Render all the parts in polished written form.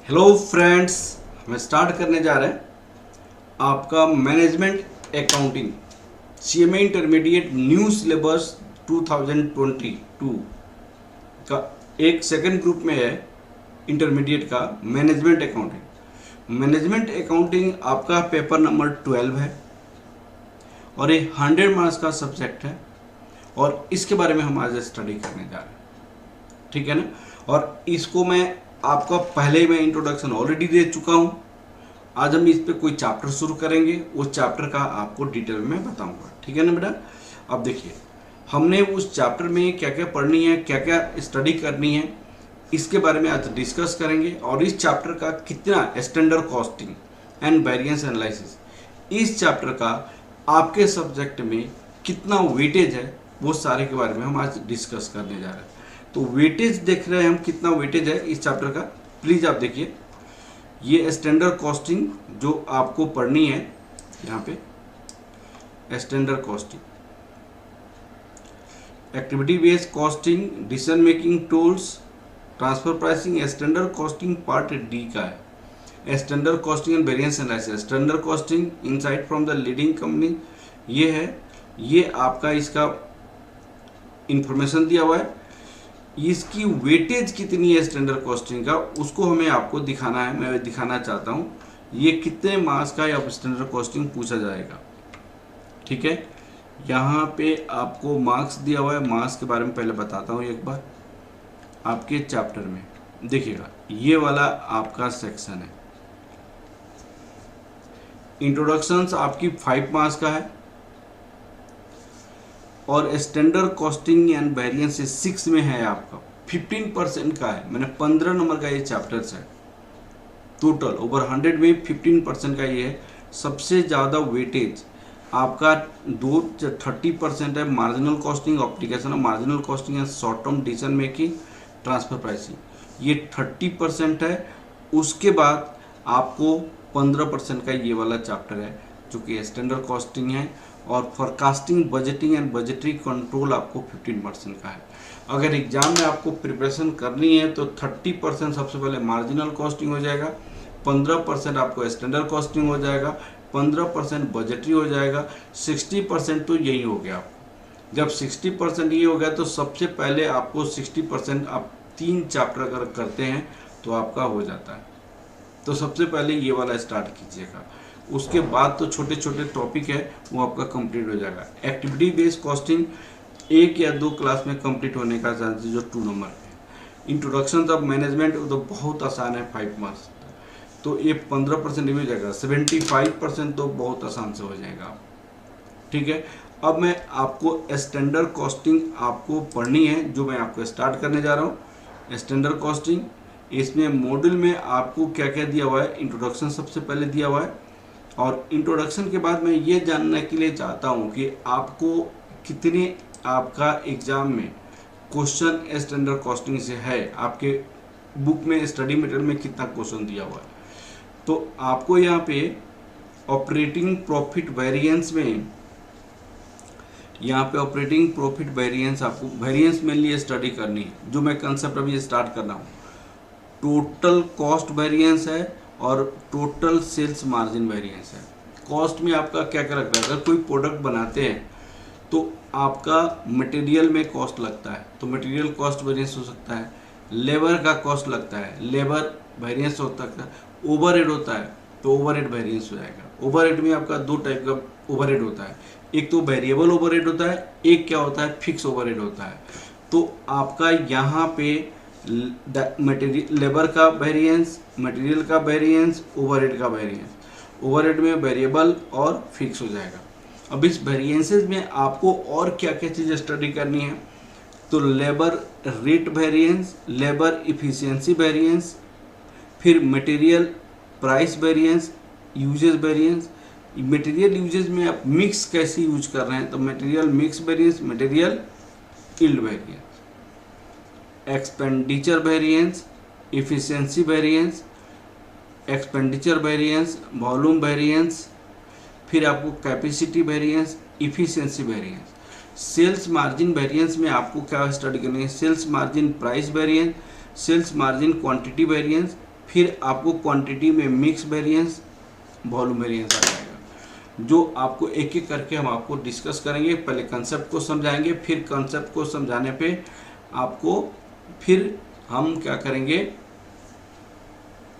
Hello friends, हम start करने जा रहे हैं आपका management accounting CMA intermediate new syllabus 2022 का एक सेकंड ग्रुप में है। इंटरमीडिएट का मैनेजमेंट अकाउंटिंग आपका पेपर नंबर 12 है और ये 100 मार्क्स का सब्जेक्ट है और इसके बारे में हम आज स्टडी करने जा रहे हैं, ठीक है ना। और इसको मैं आपका पहले ही मैं इंट्रोडक्शन ऑलरेडी दे चुका हूं। आज हम इस पे कोई चैप्टर शुरू करेंगे, उस चैप्टर का आपको डिटेल में बताऊंगा, ठीक है ना बेटा। अब देखिए, हमने उस चैप्टर में क्या क्या पढ़नी है, क्या क्या स्टडी करनी है, इसके बारे में आज डिस्कस करेंगे। और इस चैप्टर का कितना standard costing and variance analysis, इस चैप्टर का आपके सब्जेक्ट में कितना वेटेज है, वो सारे के बारे में हम आज डिस्कस करने जा रहे हैं। तो वेटेज देख रहे हैं हम, कितना वेटेज है इस चैप्टर का। प्लीज़ आप देखिए, ये स्टैंडर्ड कॉस्टिंग जो आपको पढ़नी है, यहाँ पे standard costing, activity based costing, decision making tools, transfer pricing, standard costing part D का है। Standard costing and variance analysis, standard costing insight from the leading company, ये है। ये आपका इसका इंफॉर्मेशन दिया हुआ है। इसकी वेटेज कितनी है स्टैंडर्ड कॉस्टिंग का, उसको हमें आपको दिखाना है। मैं दिखाना चाहता हूँ ये कितने मार्क्स का या स्टैंडर्ड कॉस्टिंग पूछा जाएगा, ठीक है। यहाँ पे आपको मार्क्स दिया हुआ है। मार्क्स के बारे में पहले बताता हूँ एक बार। आपके चैप्टर में देखिएगा, ये वाला आपका सेक्शन है। इंट्रोडक्शंस आपकी 5 मार्क्स का है और स्टैंडर्ड कॉस्टिंग एंड वेरिएंस 6 में है आपका, 15% का है। मैंने 15 नंबर का ये चैप्टर्स है टोटल, ओवर 100 में 15% का ये है। सबसे ज़्यादा वेटेज आपका 30% है marginal costing, application of marginal costing and short term decision making, transfer pricing, ये 30% है। उसके बाद आपको 15% का ये वाला चैप्टर है जो कि स्टैंडर्ड कॉस्टिंग है। और forecasting, budgeting and budgetary control आपको 15% का है। अगर एग्जाम में आपको प्रिपरेशन करनी है तो 30% सबसे पहले मार्जिनल कॉस्टिंग हो जाएगा, 15% आपको स्टैंडर्ड कॉस्टिंग हो जाएगा, 15% बजटरी हो जाएगा, 60% तो यही हो गया। जब 60% ये हो गया तो सबसे पहले आपको 60% आप 3 चैप्टर अगर करते हैं तो आपका हो जाता है। तो सबसे पहले ये वाला स्टार्ट कीजिएगा, उसके बाद तो छोटे छोटे टॉपिक है वो आपका कंप्लीट हो जाएगा। एक्टिविटी बेस्ड कॉस्टिंग 1 या 2 क्लास में कंप्लीट होने का चांसेस जो 2 नंबर है। इंट्रोडक्शन ऑफ मैनेजमेंट तो बहुत आसान है, 5 मार्क्स, तो ये 15% हो जाएगा। 75% तो बहुत आसान से हो जाएगा, ठीक है। अब मैं आपको स्टैंडर्ड कॉस्टिंग आपको पढ़नी है, जो मैं आपको स्टार्ट करने जा रहा हूँ। स्टैंडर्ड कॉस्टिंग, इसमें मॉड्यूल में आपको क्या क्या दिया हुआ है। इंट्रोडक्शन सबसे पहले दिया हुआ है और इंट्रोडक्शन के बाद मैं ये जानने के लिए चाहता हूँ कि आपको कितने आपका एग्जाम में क्वेश्चन स्टैंडर्ड कॉस्टिंग से है, आपके बुक में स्टडी मटेरियल में कितना क्वेश्चन दिया हुआ है। तो आपको यहाँ पे ऑपरेटिंग प्रॉफिट वेरिएंस में, यहाँ पे ऑपरेटिंग प्रॉफिट वेरिएंस, आपको वेरिएंस मेनली स्टडी करनी है। जो मैं कंसेप्ट अभी स्टार्ट कर रहा हूँ, टोटल कॉस्ट वेरिएंस है और टोटल सेल्स मार्जिन वेरिएंस है। कॉस्ट में आपका क्या क्या लगता है, अगर कोई प्रोडक्ट बनाते हैं तो आपका मटेरियल में कॉस्ट लगता है तो मटेरियल कॉस्ट वेरिएंस हो सकता है। लेबर का कॉस्ट लगता है, लेबर वेरिएंस हो सकता है। ओवरहेड होता है तो ओवरहेड वेरिएंस हो जाएगा। ओवरहेड में आपका 2 टाइप का ओवरहेड होता है, एक तो वेरिएबल ओवरहेड होता है, एक क्या होता है, फिक्स ओवरहेड होता है। तो आपका यहाँ पे मटेरियल, लेबर का वेरिएंस, मटेरियल का वेरिएंस, ओवरहेड का वेरिएंस। ओवरहेड में वेरिएबल और फिक्स हो जाएगा। अब इस वेरिएंसेस में आपको और क्या क्या चीज़ स्टडी करनी है, तो labour rate variance, labour efficiency variance, फिर material price variance, usage variance. Material usage में आप मिक्स कैसे यूज कर रहे हैं, तो material mix variance, material yield variance, expenditure variance, efficiency variance, expenditure variance, volume variance, फिर आपको capacity variance, efficiency variance. Sales margin variance में आपको क्या स्टडी करनी है, sales margin price variance, sales margin quantity variance, फिर आपको क्वांटिटी में मिक्स वेरिएंस, वॉल्यूम वेरिएंस आ जाएगा, जो आपको एक एक करके हम आपको डिस्कस करेंगे। पहले कंसेप्ट को समझाएंगे, फिर कंसेप्ट को समझाने पे आपको फिर हम क्या करेंगे,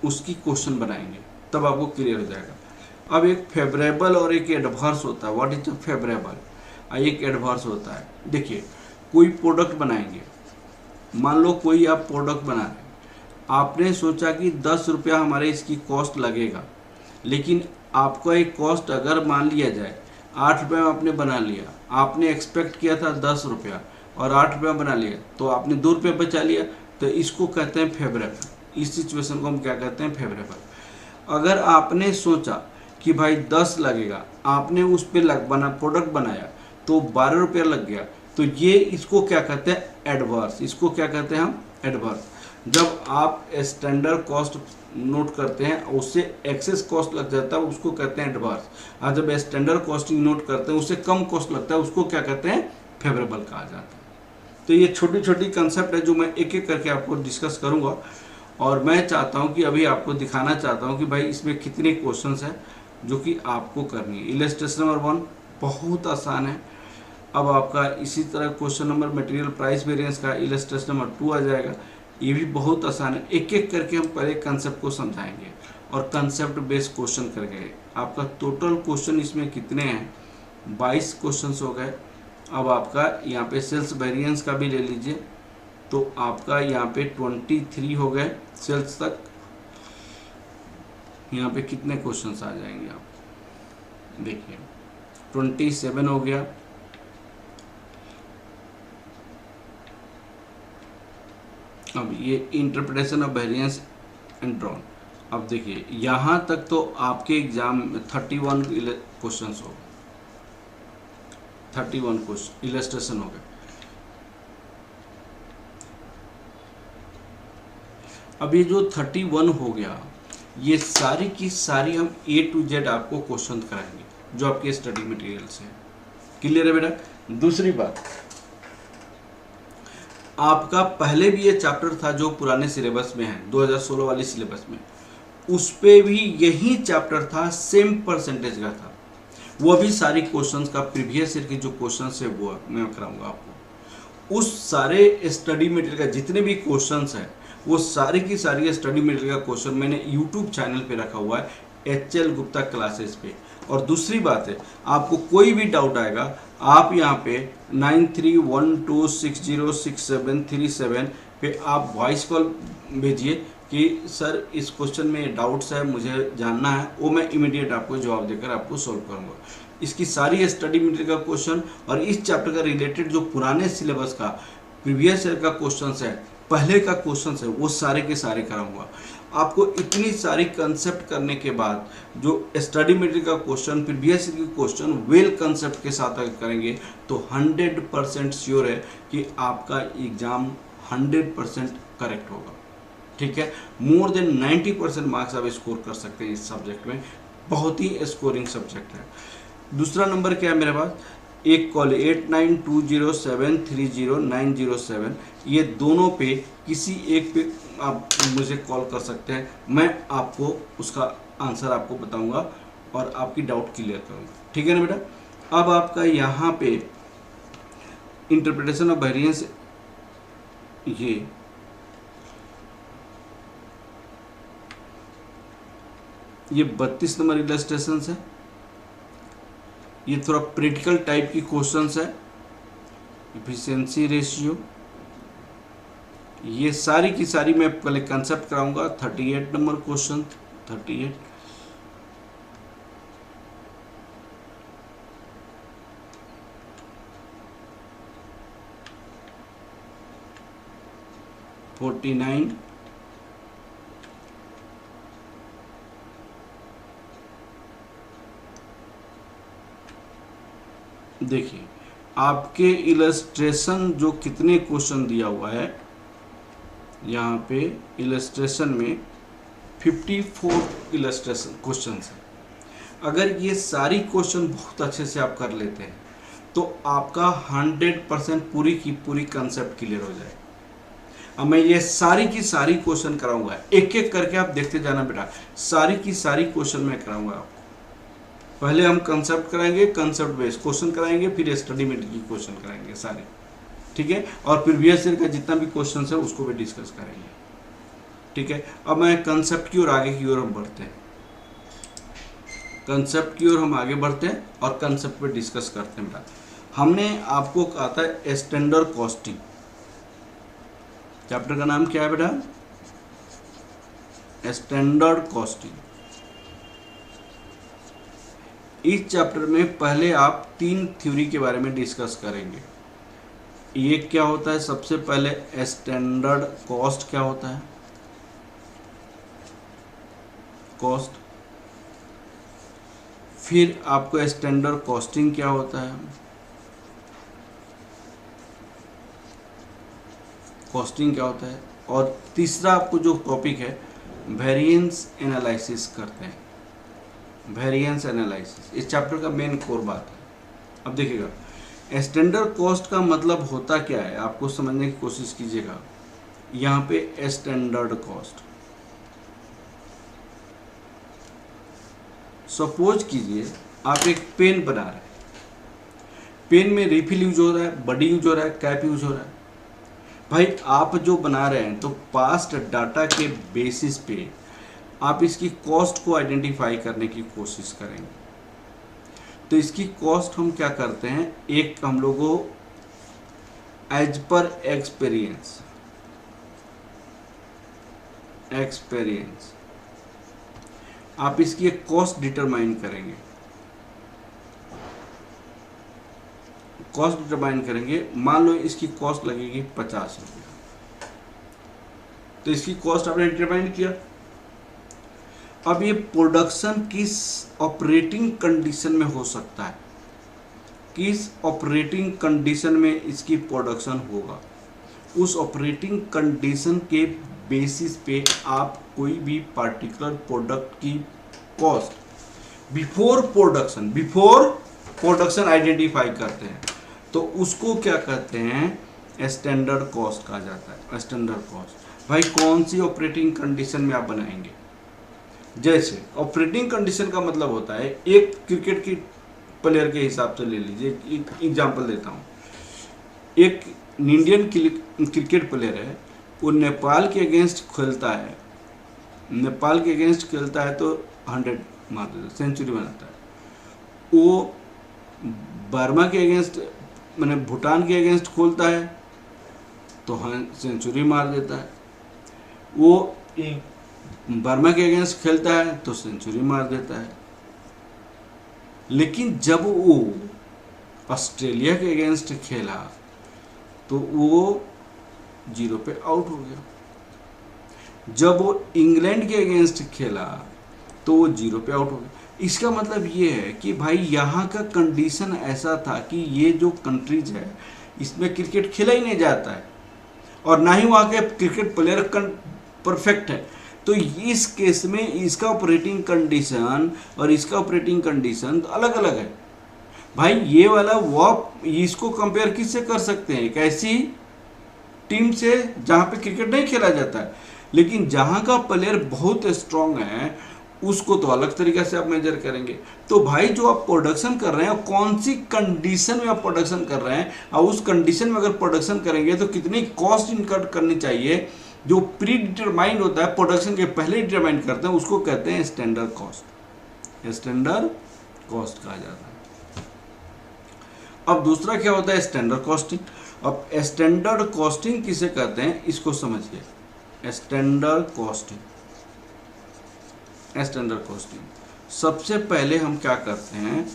उसकी क्वेश्चन बनाएंगे, तब आपको क्लियर हो जाएगा। अब एक फेवरेबल और एक एडवर्स होता है। व्हाट इज द फेवरेबल, एक एडवर्स होता है। देखिए, कोई प्रोडक्ट बनाएंगे, मान लो कोई आप प्रोडक्ट बना रहे हैं, आपने सोचा कि 10 रुपया हमारे इसकी कॉस्ट लगेगा, लेकिन आपका एक कॉस्ट अगर मान लिया जाए 8 रुपये में आपने बना लिया, आपने एक्सपेक्ट किया था 10 रुपया और 8 रुपये बना लिया, तो आपने 2 रुपये बचा लिया, तो इसको कहते हैं फेवरेबल। इस सिचुएशन को हम क्या कहते हैं, फेवरेबल। अगर आपने सोचा कि भाई 10 लगेगा, आपने उस पर प्रोडक्ट बनाया तो 12 रुपया लग गया, तो ये इसको क्या कहते हैं, एडवर्स। इसको क्या कहते हैं हम, एडवर्स। जब आप स्टैंडर्ड कॉस्ट नोट करते हैं उससे एक्सेस कॉस्ट लग जाता है, उसको कहते हैं एडवर्स। और जब स्टैंडर्ड कॉस्टिंग नोट करते हैं उससे कम कॉस्ट लगता है, उसको क्या कहते हैं, फेवरेबल कहा जाता है। तो ये छोटी छोटी कंसेप्ट है जो मैं एक एक करके आपको डिस्कस करूंगा, और मैं चाहता हूं कि अभी आपको दिखाना चाहता हूं कि भाई इसमें कितने क्वेश्चंस हैं जो कि आपको करनी है। इलस्ट्रेशन नंबर 1 बहुत आसान है। अब आपका इसी तरह question number material price variance का इलस्ट्रेशन नंबर 2 आ जाएगा, ये भी बहुत आसान है। एक एक करके हम पहले कंसेप्ट को समझाएंगे और कंसेप्ट बेस्ड क्वेश्चन करेंगे। आपका टोटल क्वेश्चन इसमें कितने हैं, 22 क्वेश्चन हो गए। अब आपका यहाँ पे सेल्स वेरिएंस का भी ले लीजिए, तो आपका यहाँ पे 23 हो गए सेल्स तक। यहाँ पे कितने क्वेश्चंस आ जाएंगे, आप देखिए 27 हो गया। अब ये interpretation of variance and drawn. अब देखिए यहाँ तक तो आपके एग्जाम में 31 क्वेश्चंस हो गए, 31 क्वेश्चन इलस्ट्रेशन हो गए। अब ये जो 31 हो गया, ये सारी की सारी हम A to Z आपको क्वेश्चन कराएंगे जो आपके स्टडी मटेरियल से है। क्लियर है बेटा। दूसरी बात, आपका पहले भी ये चैप्टर था जो पुराने सिलेबस में है, 2016 वाली सिलेबस में, उस पे भी यही चैप्टर था, सेम परसेंटेज का था। वो भी सारी क्वेश्चंस का प्रीवियस ईयर के जो क्वेश्चंस है वो मैं कराऊंगा आपको। उस सारे स्टडी मटेरियल का जितने भी क्वेश्चंस हैं, वो सारी की सारी स्टडी मटेरियल का क्वेश्चन मैंने यूट्यूब चैनल पे रखा हुआ है, HL गुप्ता क्लासेस पे। और दूसरी बात है, आपको कोई भी डाउट आएगा, आप यहाँ पे 9312606737 पे आप वॉइस कॉल भेजिए कि सर इस क्वेश्चन में डाउट्स है, मुझे जानना है, वो मैं इमीडिएट आपको जवाब देकर आपको सॉल्व करूँगा। इसकी सारी स्टडी मटेरियल का क्वेश्चन और इस चैप्टर का रिलेटेड जो पुराने सिलेबस का प्रीवियस ईयर का क्वेश्चन है, पहले का क्वेश्चन है, वो सारे के सारे कराऊंगा आपको। इतनी सारी कंसेप्ट करने के बाद जो स्टडी मटेरियल का क्वेश्चन, प्रीवियस ईयर के क्वेश्चन वेल कंसेप्ट के साथ अगर करेंगे तो 100% श्योर है कि आपका एग्जाम 100% करेक्ट होगा। ठीक है, मोर देन 90% मार्क्स आप स्कोर कर सकते हैं इस सब्जेक्ट में, बहुत ही स्कोरिंग सब्जेक्ट है। दूसरा नंबर क्या है मेरे पास, एक कॉल 8920730907, ये दोनों पे किसी एक पे आप मुझे कॉल कर सकते हैं, मैं आपको उसका आंसर आपको बताऊंगा और आपकी डाउट क्लियर करूंगा। ठीक है ना बेटा। अब आपका यहाँ पे इंटरप्रिटेशन ऑफ वेरिएंस, ये 32 नंबर इलस्ट्रेशन है। ये थोड़ा प्रैक्टिकल टाइप की क्वेश्चंस है, एफिशिएंसी रेशियो, ये सारी की सारी मैं पहले कंसेप्ट कराऊंगा। 38 नंबर क्वेश्चन, 38 49 देखिए आपके इलस्ट्रेशन जो कितने क्वेश्चन दिया हुआ है, यहाँ पे इलस्ट्रेशन में 54 इलस्ट्रेशन क्वेश्चन है। अगर ये सारी क्वेश्चन बहुत अच्छे से आप कर लेते हैं तो आपका 100% पूरी की पूरी कंसेप्ट क्लियर हो जाए। अब मैं ये सारी की सारी क्वेश्चन कराऊंगा, एक एक करके आप देखते जाना बेटा, सारी की सारी क्वेश्चन मैं कराऊंगा आपको। पहले हम कंसेप्ट कराएंगे, कंसेप्ट बेस्ड क्वेश्चन कराएंगे, फिर स्टडी मेट की क्वेश्चन कराएंगे सारे, ठीक है, और फिर प्रीवियस ईयर का जितना भी क्वेश्चन है उसको भी डिस्कस करेंगे, ठीक है। अब मैं कंसेप्ट की ओर आगे की ओर हम बढ़ते हैं, कंसेप्ट की ओर हम आगे बढ़ते हैं और कंसेप्ट पे डिस्कस करते हैं बेटा। हमने आपको कहा था स्टैंडर्ड कॉस्टिंग, चैप्टर का नाम क्या है बेटा? Standard costing. इस चैप्टर में पहले आप 3 थ्योरी के बारे में डिस्कस करेंगे। ये क्या होता है? सबसे पहले स्टैंडर्ड कॉस्ट क्या होता है, कॉस्ट। फिर आपको स्टैंडर्ड कॉस्टिंग क्या होता है, कॉस्टिंग क्या होता है, और तीसरा आपको जो टॉपिक है वेरिएंस एनालिसिस करते हैं, वेरिएंस एनालिसिस इस चैप्टर का मेन कोर बात है। अब देखिएगा स्टैंडर्ड कॉस्ट का मतलब होता क्या है, आपको समझने की कोशिश कीजिएगा। यहाँ पे स्टैंडर्ड कॉस्ट, सपोज कीजिए आप एक पेन बना रहे हैं, पेन में रिफिल यूज हो रहा है, बडी यूज हो रहा है, कैप यूज हो रहा है। भाई आप जो बना रहे हैं तो पास्ट डाटा के बेसिस पे आप इसकी कॉस्ट को आइडेंटिफाई करने की कोशिश करेंगे। तो इसकी कॉस्ट हम क्या करते हैं, एक हम लोगों एज पर एक्सपीरियंस आप इसकी एक कॉस्ट डिटरमाइन करेंगे, कॉस्ट डिटरमाइन करेंगे। मान लो इसकी कॉस्ट लगेगी 50 रुपये, तो इसकी कॉस्ट आपने डिटरमाइन किया। अब ये प्रोडक्शन किस ऑपरेटिंग कंडीशन में हो सकता है, किस ऑपरेटिंग कंडीशन में इसकी प्रोडक्शन होगा, उस ऑपरेटिंग कंडीशन के बेसिस पे आप कोई भी पार्टिकुलर प्रोडक्ट की कॉस्ट बिफोर प्रोडक्शन आइडेंटिफाई करते हैं। तो उसको क्या कहते हैं, स्टैंडर्ड कॉस्ट कहा जाता है। स्टैंडर्ड कॉस्ट भाई कौन सी ऑपरेटिंग कंडीशन में आप बनाएंगे। जैसे ऑपरेटिंग कंडीशन का मतलब होता है, एक क्रिकेट की प्लेयर के हिसाब से ले लीजिए, एक एग्जांपल देता हूँ। एक इंडियन क्रिकेट प्लेयर है, वो नेपाल के अगेंस्ट खेलता है, नेपाल के अगेंस्ट खेलता है तो 100 मार देता है, सेंचुरी बनाता है। वो बर्मा के अगेंस्ट मैंने भूटान के अगेंस्ट खोलता है तो सेंचुरी मार देता है। वो बर्मा के अगेंस्ट खेलता है तो सेंचुरी मार देता है। लेकिन जब वो ऑस्ट्रेलिया के अगेंस्ट खेला तो वो 0 पे आउट हो गया। जब वो इंग्लैंड के अगेंस्ट खेला तो वो 0 पे आउट हो गया। इसका मतलब ये है कि भाई यहाँ का कंडीशन ऐसा था कि ये जो कंट्रीज है इसमें क्रिकेट खेला ही नहीं जाता है और ना ही वहाँ के क्रिकेट प्लेयर परफेक्ट है। तो इस केस में इसका ऑपरेटिंग कंडीशन और इसका ऑपरेटिंग कंडीशन तो अलग अलग है। भाई ये वाला वो इसको कंपेयर किससे कर सकते हैं, एक ऐसी टीम से जहाँ पे क्रिकेट नहीं खेला जाता है, लेकिन जहाँ का प्लेयर बहुत स्ट्रांग है उसको तो अलग तरीके से आप मेजर करेंगे। तो भाई जो आप प्रोडक्शन कर रहे हैं कौन सी कंडीशन में आप प्रोडक्शन कर रहे हैं, और उस कंडीशन में अगर प्रोडक्शन करेंगे तो कितनी कॉस्ट इनकट करनी चाहिए, जो प्री डिटरमाइंड होता है, प्रोडक्शन के पहले डिटरमाइन करते हैं, उसको कहते हैं स्टैंडर्ड कॉस्ट। स्टैंडर्ड कॉस्ट कहा जाता है। अब दूसरा क्या होता है, स्टैंडर्ड कॉस्टिंग। अब स्टैंडर्ड कॉस्टिंग किसे कहते हैं इसको समझिए। स्टैंडर्ड कॉस्टिंग, स्टैंडर्ड कॉस्टिंग सबसे पहले हम क्या करते हैं,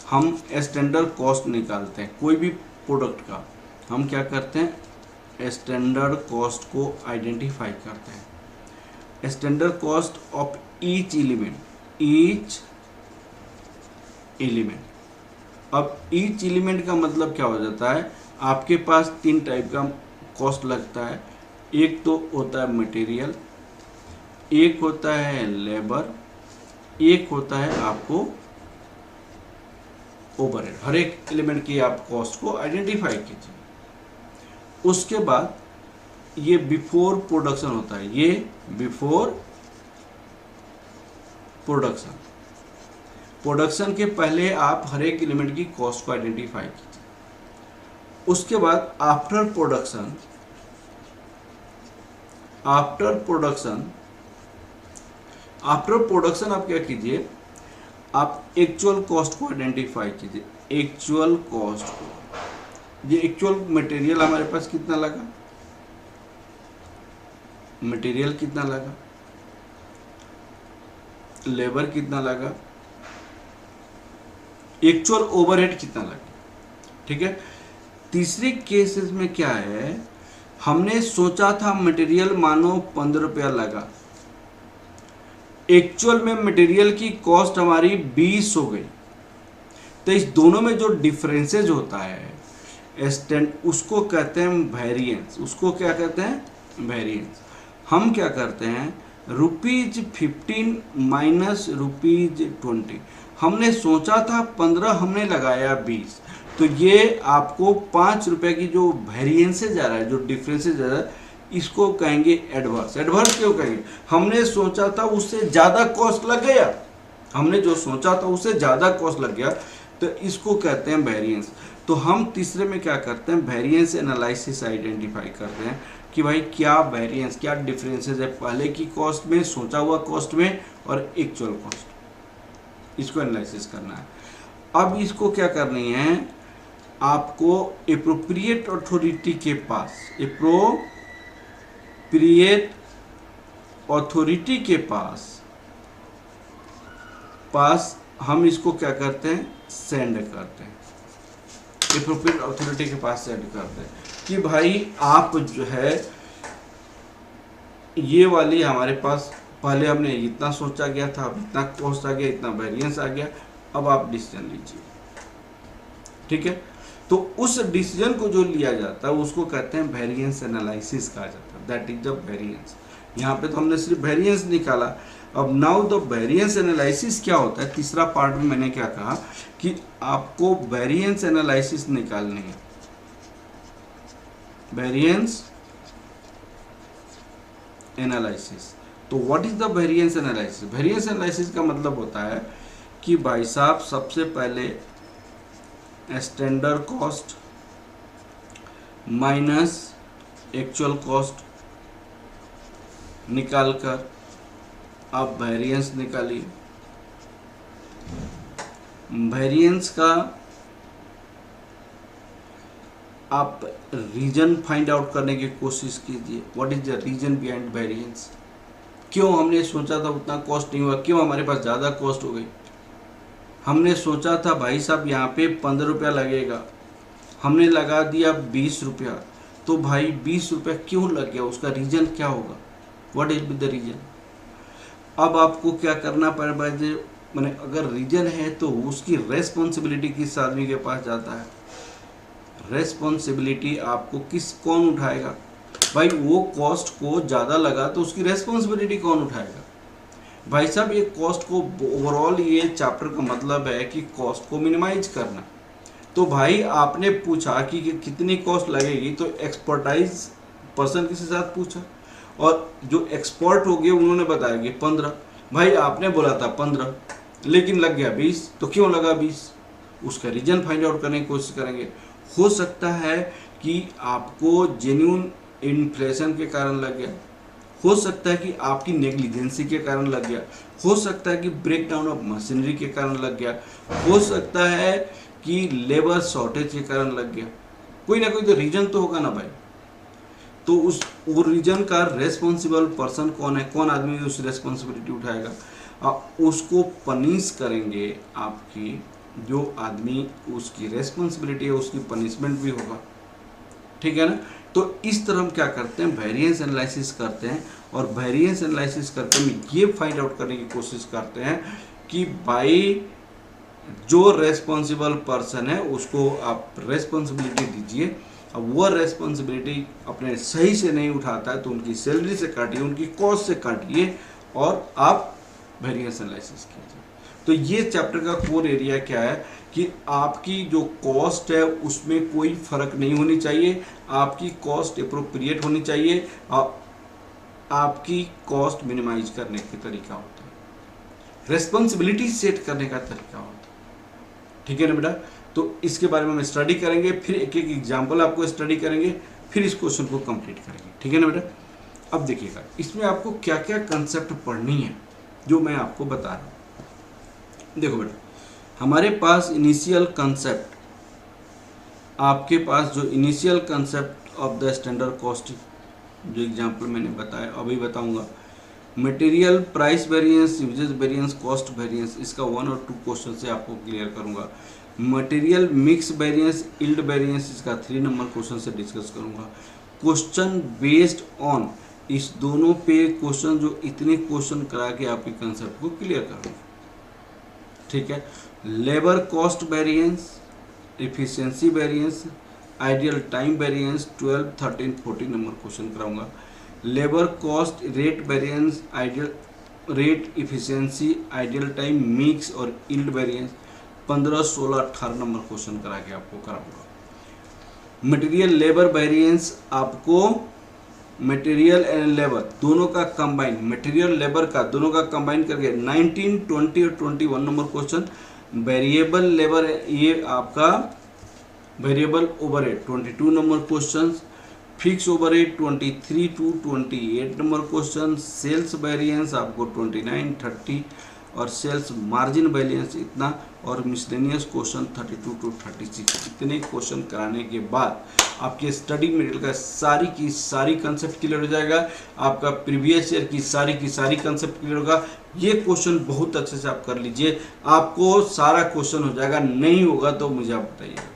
हम स्टैंडर्ड कॉस्ट निकालते हैं कोई भी प्रोडक्ट का। हम क्या करते हैं, स्टैंडर्ड कॉस्ट को आइडेंटिफाई करते हैं। Standard cost of each element. अब ईच एलिमेंट का मतलब क्या हो जाता है, आपके पास 3 टाइप का कॉस्ट लगता है। एक तो होता है मटेरियल, एक होता है लेबर, एक होता है आपको ओवरहेड। हर एक एलिमेंट की आप कॉस्ट को आइडेंटिफाई कीजिए। उसके बाद ये बिफोर प्रोडक्शन होता है, ये बिफोर प्रोडक्शन। प्रोडक्शन के पहले आप हर एक एलिमेंट की कॉस्ट को आइडेंटिफाई कीजिए। उसके बाद आफ्टर प्रोडक्शन, आफ्टर प्रोडक्शन आप क्या कीजिए, आप एक्चुअल कॉस्ट को आइडेंटिफाई कीजिए। एक्चुअल कॉस्ट को, ये एक्चुअल मटेरियल हमारे पास कितना लगा, मटेरियल कितना लगा, लेबर कितना लगा, एक्चुअल ओवरहेड कितना लगा। ठीक है। तीसरे केसेस में क्या है, हमने सोचा था मटेरियल मानो 15 रुपया लगा, एक्चुअल में मटेरियल की कॉस्ट हमारी 20 हो गई। तो इस दोनों में जो डिफरेंसेज होता है उसको कहते हैं वेरिएंस। उसको क्या कहते हैं, वेरिएंस। हम क्या करते हैं, ₹15 माइनस ₹20। हमने सोचा था 15, हमने लगाया 20, तो ये आपको 5 रुपए की जो वेरिएंसेज आ रहा है, जो डिफरेंसेज आ रहा है, इसको कहेंगे एडवर्स। एडवर्स क्यों कहेंगे, हमने सोचा था उससे ज़्यादा कॉस्ट लग गया, हमने जो सोचा था उससे ज़्यादा कॉस्ट लग गया, तो इसको कहते हैं वेरिएंस। तो हम तीसरे में क्या करते हैं, वेरिएंस एनालिसिस आइडेंटिफाई करते हैं कि भाई क्या वेरिएंस, क्या डिफरेंसेस है पहले की कॉस्ट में, सोचा हुआ कॉस्ट में और एक्चुअल कॉस्ट, इसको एनालिसिस करना है। अब इसको क्या करनी है, आपको एप्रोप्रिएट अथॉरिटी के पास, एप्रोप्रिएट अथॉरिटी के पास हम इसको क्या करते हैं, सेंड करते हैं। एप्रोप्रिएट अथॉरिटी के पास सेंड करते हैं कि भाई आप जो है ये वाली हमारे पास पहले हमने इतना सोचा गया था, अब इतना कॉस्ट आ गया, इतना वेरिएंस आ गया, अब आप डिसीजन लीजिए। ठीक है। तो उस डिसीजन को जो लिया जाता है उसको कहते हैं वेरिएंस एनालिसिस कहा जाता है, दैट इज द वेरिएंस। यहाँ पे तो हमने सिर्फ वेरिएंस निकाला। अब नाउ द वेरिएंस एनालिसिस क्या होता है, तीसरा पार्ट में मैंने क्या कहा कि आपको वेरिएंस एनालिसिस निकालनी है। वेरिएंस एनालिसिस, तो what is the variance analysis. Variance analysis का मतलब होता है कि भाई साहब सबसे पहले standard cost minus actual cost निकालकर आप वेरिएंस निकालिए। वेरिएंस का आप रीजन फाइंड आउट करने की कोशिश कीजिए। What is the reason behind variance, क्यों हमने सोचा था उतना कॉस्ट नहीं हुआ, क्यों हमारे पास ज़्यादा कॉस्ट हो गई। हमने सोचा था भाई साहब यहाँ पे 15 रुपया लगेगा, हमने लगा दिया 20 रुपया, तो भाई 20 रुपया क्यों लग गया, उसका रीजन क्या होगा, व्हाट इज द रीजन। अब आपको क्या करना पड़ेगा, मैंने अगर रीजन है तो उसकी रेस्पॉन्सिबिलिटी किस आदमी के पास जाता है, रेस्पॉन्सिबिलिटी आपको कौन उठाएगा, भाई वो कॉस्ट को ज़्यादा लगा तो उसकी रेस्पॉन्सिबिलिटी कौन उठाएगा। भाई साहब ये कॉस्ट को ओवरऑल, ये चैप्टर का मतलब है कि कॉस्ट को मिनिमाइज करना। तो भाई आपने पूछा कि कितनी कॉस्ट लगेगी, तो एक्सपर्टाइज पर्सन के साथ पूछा और जो एक्सपर्ट हो गए उन्होंने बताया कि 15। भाई आपने बोला था 15 लेकिन लग गया 20, तो क्यों लगा 20, उसका रीजन फाइंड आउट करने की कोशिश करेंगे। हो सकता है कि आपको जेन्युइन इन्फ्लेशन के कारण लग गया, हो सकता है कि आपकी नेग्लिजेंसी के कारण लग गया, हो सकता है कि ब्रेकडाउन ऑफ मशीनरी के कारण लग गया, हो सकता है कि लेबर शॉर्टेज के कारण लग गया। कोई ना कोई तो रीजन तो होगा ना भाई। तो उस रीजन का रेस्पॉन्सिबल पर्सन कौन है, कौन आदमी उस रेस्पॉन्सिबिलिटी उठाएगा, उसको पनिश करेंगे। आपकी जो आदमी उसकी रेस्पॉन्सिबिलिटी है उसकी पनिशमेंट भी होगा। ठीक है ना। तो इस तरह हम क्या करते हैं, वेरिएंस एनालिसिस करते हैं और वेरिएंस एनालिसिस करके हम ये फाइंड आउट करने की कोशिश करते हैं कि भाई जो रेस्पॉन्सिबल पर्सन है उसको आप रेस्पॉन्सिबिलिटी दीजिए। अब वो रेस्पॉन्सिबिलिटी अपने सही से नहीं उठाता है तो उनकी सैलरी से काटिए, उनकी कॉस्ट से काटिए और आप वेरिएंस एनालिसिस कीजिए। तो ये चैप्टर का कोर एरिया क्या है कि आपकी जो कॉस्ट है उसमें कोई फर्क नहीं होनी चाहिए, आपकी कॉस्ट एप्रोप्रिएट होनी चाहिए, आपकी कॉस्ट मिनिमाइज करने का तरीका होता है, रेस्पॉन्सिबिलिटी सेट करने का तरीका होता है। ठीक है ना बेटा, तो इसके बारे में हम स्टडी करेंगे, फिर एक एक एग्जाम्पल आपको स्टडी करेंगे, फिर इस क्वेश्चन को कंप्लीट करेंगे। ठीक है ना बेटा, अब देखिएगा इसमें आपको क्या क्या कंसेप्ट पढ़नी है जो मैं आपको बता रहा हूँ। देखो बेटा, हमारे पास इनिशियल कंसेप्ट, आपके पास जो initial concept of the standard costing, जो एग्जांपल मैंने बताया अभी बताऊंगा, material price variance, usage variance, cost variance, इसका 1 और 2 क्वेश्चन से आपको क्लियर करूंगा। Material mix variance, yield variance, इसका 3 नंबर क्वेश्चन से डिस्कस करूंगा। क्वेश्चन बेस्ड ऑन, इस दोनों पे क्वेश्चन, जो इतने क्वेश्चन करा के आपके कंसेप्ट को क्लियर करूंगा। ठीक है, labour cost variance, efficiency variance, ideal time variance, 12, 13, 14 number question कराऊंगा। Labour cost rate variance, ideal rate, efficiency, ideal time, mix और यील्ड वेरिएंस, 15, 16, 18 नंबर क्वेश्चन करा के आपको कराऊंगा। मटेरियल लेबर वेरिएंस, आपको मटेरियल एंड लेबर दोनों का कंबाइन, मटेरियल लेबर का दोनों का कंबाइन करके 19, 20 और 21 नंबर क्वेश्चन। वेरिएबल लेबर, ये आपका variable overhead 22 number question. Fix overhead 23 to 28 number question. Sales variance आपको 29, 30 और सेल्स मार्जिन वेरिएंस इतना, और मिसलेनियस क्वेश्चन 32 to 36। इतने क्वेश्चन कराने के बाद आपके स्टडी मटेरियल का सारी की सारी कंसेप्ट क्लियर हो जाएगा, आपका प्रीवियस ईयर की सारी कंसेप्ट क्लियर होगा। ये क्वेश्चन बहुत अच्छे से आप कर लीजिए, आपको सारा क्वेश्चन हो जाएगा। नहीं होगा तो मुझे आप बताइएगा,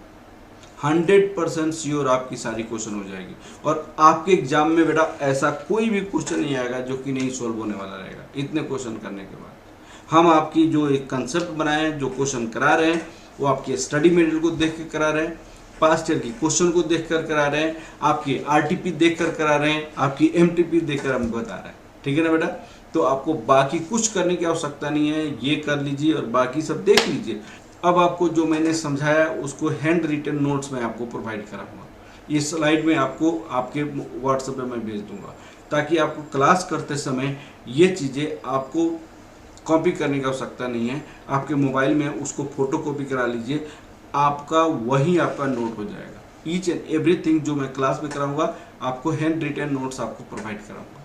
100% श्योर आपकी सारी क्वेश्चन हो जाएगी। और आपके एग्जाम में बेटा ऐसा कोई भी क्वेश्चन नहीं आएगा जो कि नहीं सॉल्व होने वाला रहेगा। इतने क्वेश्चन करने के बाद हम आपकी जो एक कंसेप्ट बनाए हैं, जो क्वेश्चन करा रहे हैं, वो आपके स्टडी मटेरियल को देख कर करा रहे हैं, पास्ट ईयर की क्वेश्चन को देख कर करा रहे हैं, आपकी आरटीपी देख कर करा रहे हैं, आपकी एमटीपी देख कर हम बता रहे हैं। ठीक है ना बेटा, तो आपको बाकी कुछ करने की आवश्यकता नहीं है, ये कर लीजिए और बाकी सब देख लीजिए। अब आपको जो मैंने समझाया उसको हैंड रिटन नोट्स में आपको प्रोवाइड कराऊंगा, ये स्लाइड में आपको आपके व्हाट्सएप पे मैं भेज दूंगा, ताकि आपको क्लास करते समय ये चीज़ें आपको कॉपी करने की आवश्यकता नहीं है। आपके मोबाइल में उसको फोटो कॉपी करा लीजिए, आपका वही आपका नोट हो जाएगा। ईच एंड एवरीथिंग जो मैं क्लास में कराऊंगा आपको हैंड रिटन नोट्स आपको प्रोवाइड कराऊंगा।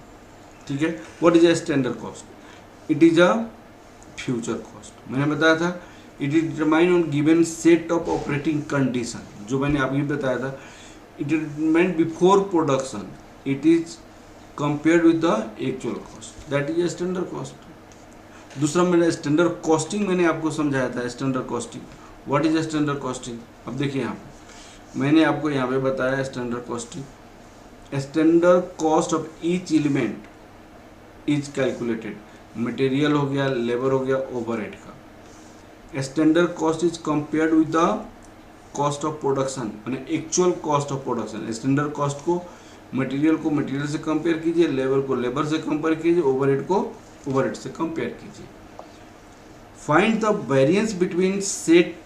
ठीक है, what is a standard cost? It is a future cost. मैंने बताया था it is determine on given set of operating condition, जो मैंने अभी बताया था। It is determine before production, it is compared with the actual cost, that is a standard cost. दूसरा मैंने स्टैंडर्ड कॉस्टिंग मैंने आपको समझाया था। Standard costing, what is standard costing? अब देखिए यहाँ पे मैंने आपको यहाँ पे बताया standard costing. Standard cost of each element is calculated, material हो गया, लेबर हो गया, ओवरहेड का। Standard cost is compared with the cost of production, मैंने actual cost of production. Standard cost को मटेरियल से कंपेयर कीजिए, लेबर को लेबर से कंपेयर कीजिए, ओवरहेड को ओवरहेड से कंपेयर कीजिए। Find the variance between set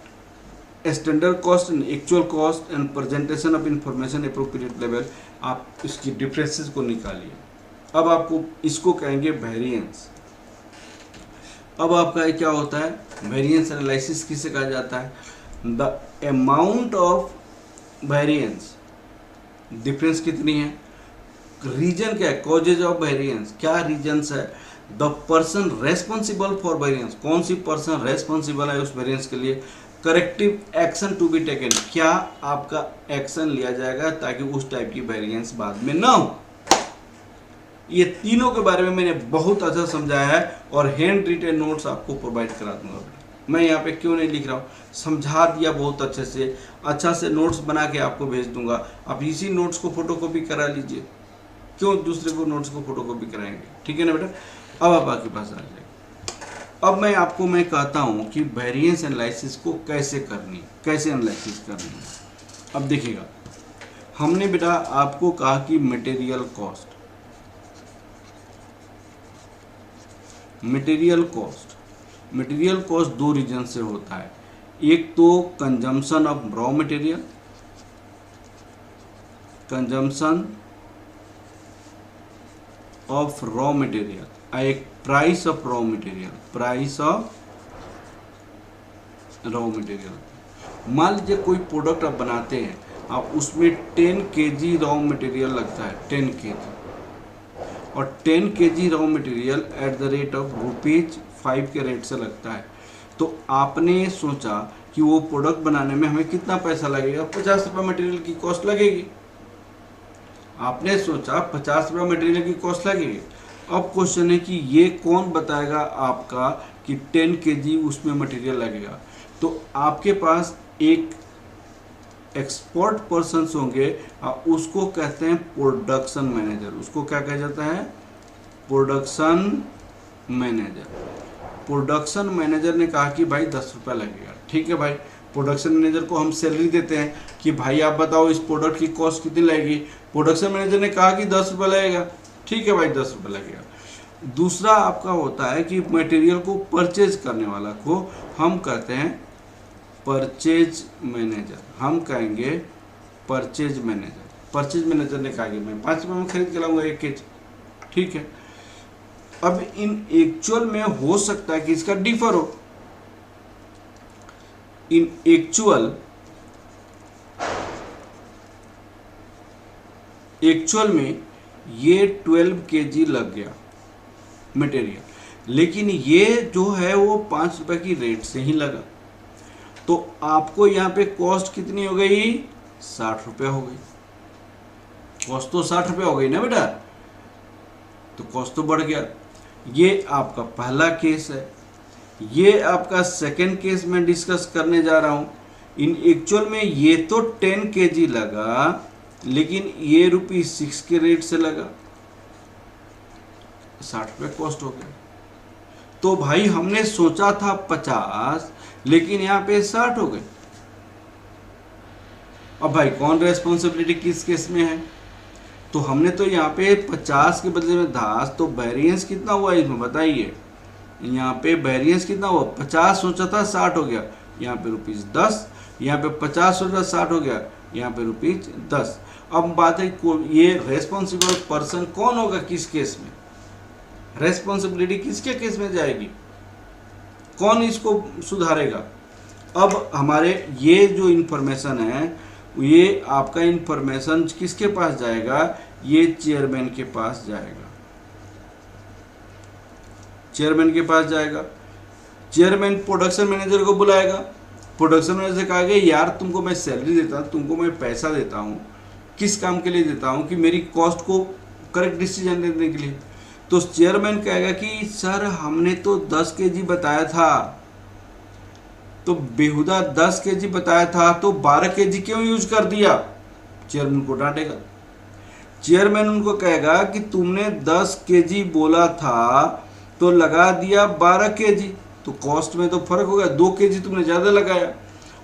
standard cost and actual cost and presentation of information appropriate level. आप इसकी डिफरेंसेस को निकालिए। अब आपको इसको कहेंगे वेरिएंस। अब आपका क्या होता है? वेरिएंस एनालिसिस किसे कहा जाता है? The amount of variance, difference कितनी है, रीजन क्या है, कॉजेज ऑफ वेरिएंस, क्या रीजन्स है, the person responsible for variance, कौन सी पर्सन रेस्पॉन्सिबल है उस वेरिएंस के लिए, corrective action to be taken, क्या आपका एक्शन लिया जाएगा ताकि उस टाइप की वेरिएंस बाद में ना हो। ये तीनों के बारे में मैंने बहुत अच्छा समझाया है और हैंड रिटन नोट्स आपको प्रोवाइड करा दूंगा। मैं यहाँ पे क्यों नहीं लिख रहा हूँ, समझा दिया बहुत अच्छे से, अच्छा से नोट्स बना के आपको भेज दूंगा। आप इसी नोट्स को फोटोकॉपी करा लीजिए, क्यों दूसरे को नोट्स को फोटोकॉपी कराएंगे। ठीक है ना बेटा, अब आप आपके पास आ जाए। अब मैं आपको कहता हूँ कि वेरिएंस एनालिसिस को कैसे करनी, कैसे एनालिसिस करनी है। अब देखिएगा, हमने बेटा आपको कहा कि मटेरियल कॉस्ट, मटेरियल कॉस्ट दो रीजन से होता है, एक तो consumption of raw material, consumption of raw material, एक price of raw material, price of raw material. मान लीजिए कोई प्रोडक्ट आप बनाते हैं, आप उसमें 10 kg रॉ मटेरियल लगता है, 10 kg, और 10 kg raw material at the rate of ₹5 के रेट से लगता है। तो आपने सोचा कि वो प्रोडक्ट बनाने में हमें कितना पैसा लगेगा, 50 रुपये मटेरियल की कॉस्ट लगेगी। आपने सोचा 50 रुपये मटेरियल की कॉस्ट लगेगी। अब क्वेश्चन है कि ये कौन बताएगा आपका कि 10 kg उसमें मटेरियल लगेगा। तो आपके पास एक एक्सपर्ट पर्सन्स होंगे, उसको कहते हैं प्रोडक्शन मैनेजर। उसको क्या कहा जाता है? Production manager. प्रोडक्शन मैनेजर ने कहा कि भाई 10 रुपये लगेगा। ठीक है भाई, प्रोडक्शन मैनेजर को हम सैलरी देते हैं कि भाई आप बताओ इस प्रोडक्ट की कॉस्ट कितनी लगेगी। प्रोडक्शन मैनेजर ने कहा कि 10 रुपये लगेगा। ठीक है भाई, 10 रुपये लगेगा। दूसरा आपका होता है कि मटेरियल को परचेज करने वाला को हम कहते हैं परचेज मैनेजर। हम कहेंगे परचेज मैनेजर। परचेज मैनेजर ने कहा कि मैं 5 रुपये में खरीद के लाऊंगा 1 kg। ठीक है, अब इन एक्चुअल में हो सकता है कि इसका डिफर हो। इन एक्चुअल में ये 12 kg लग गया मटेरियल, लेकिन ये जो है वो 5 रुपये की रेट से ही लगा। तो आपको यहाँ पे कॉस्ट कितनी हो गई? 60 रुपये हो गई। कॉस्ट तो 60 रुपये हो गई ना बेटा, तो कॉस्ट तो बढ़ गया। ये आपका पहला केस है। ये आपका सेकंड केस में डिस्कस करने जा रहा हूँ। इन एक्चुअल में ये तो 10 kg लगा, लेकिन ये ₹6 के रेट से लगा, 60 रुपये कॉस्ट हो गया। तो भाई हमने सोचा था 50, लेकिन यहाँ पे 60 हो गए। अब भाई कौन रेस्पॉन्सिबिलिटी किस केस में है? तो हमने तो यहाँ पे 50 के बदले में 10, तो वेरिएंस कितना हुआ इसमें बताइए। यहाँ पे वेरिएंस कितना हुआ? 50 सोचा था 60 हो गया, यहाँ पे ₹10। यहाँ पे 50 सोचा 60 हो गया, यहाँ पे ₹10। अब बात है ये रेस्पॉन्सिबल पर्सन कौन होगा किस केस में? रेस्पॉन्सिबिलिटी किसके केस में जाएगी? कौन इसको सुधारेगा? अब हमारे ये जो इंफॉर्मेशन है, ये आपका इंफॉर्मेशन किसके पास जाएगा? ये चेयरमैन के पास जाएगा। चेयरमैन के पास जाएगा। चेयरमैन प्रोडक्शन मैनेजर को बुलाएगा। प्रोडक्शन मैनेजर कहेगा यार तुमको मैं सैलरी देता हूँ, तुमको मैं पैसा देता हूँ, किस काम के लिए देता हूँ? कि मेरी कॉस्ट को करेक्ट डिसीजन देने के लिए। तो चेयरमैन कहेगा कि सर हमने तो 10 kg बताया था, तो बेहुदा 10 kg बताया था, तो 12 kg क्यों यूज कर दिया? चेयरमैन को डांटेगा। चेयरमैन उनको कहेगा कि तुमने 10 kg बोला था तो लगा दिया 12 kg, तो कॉस्ट में तो फर्क हो गया, 2 kg तुमने ज़्यादा लगाया।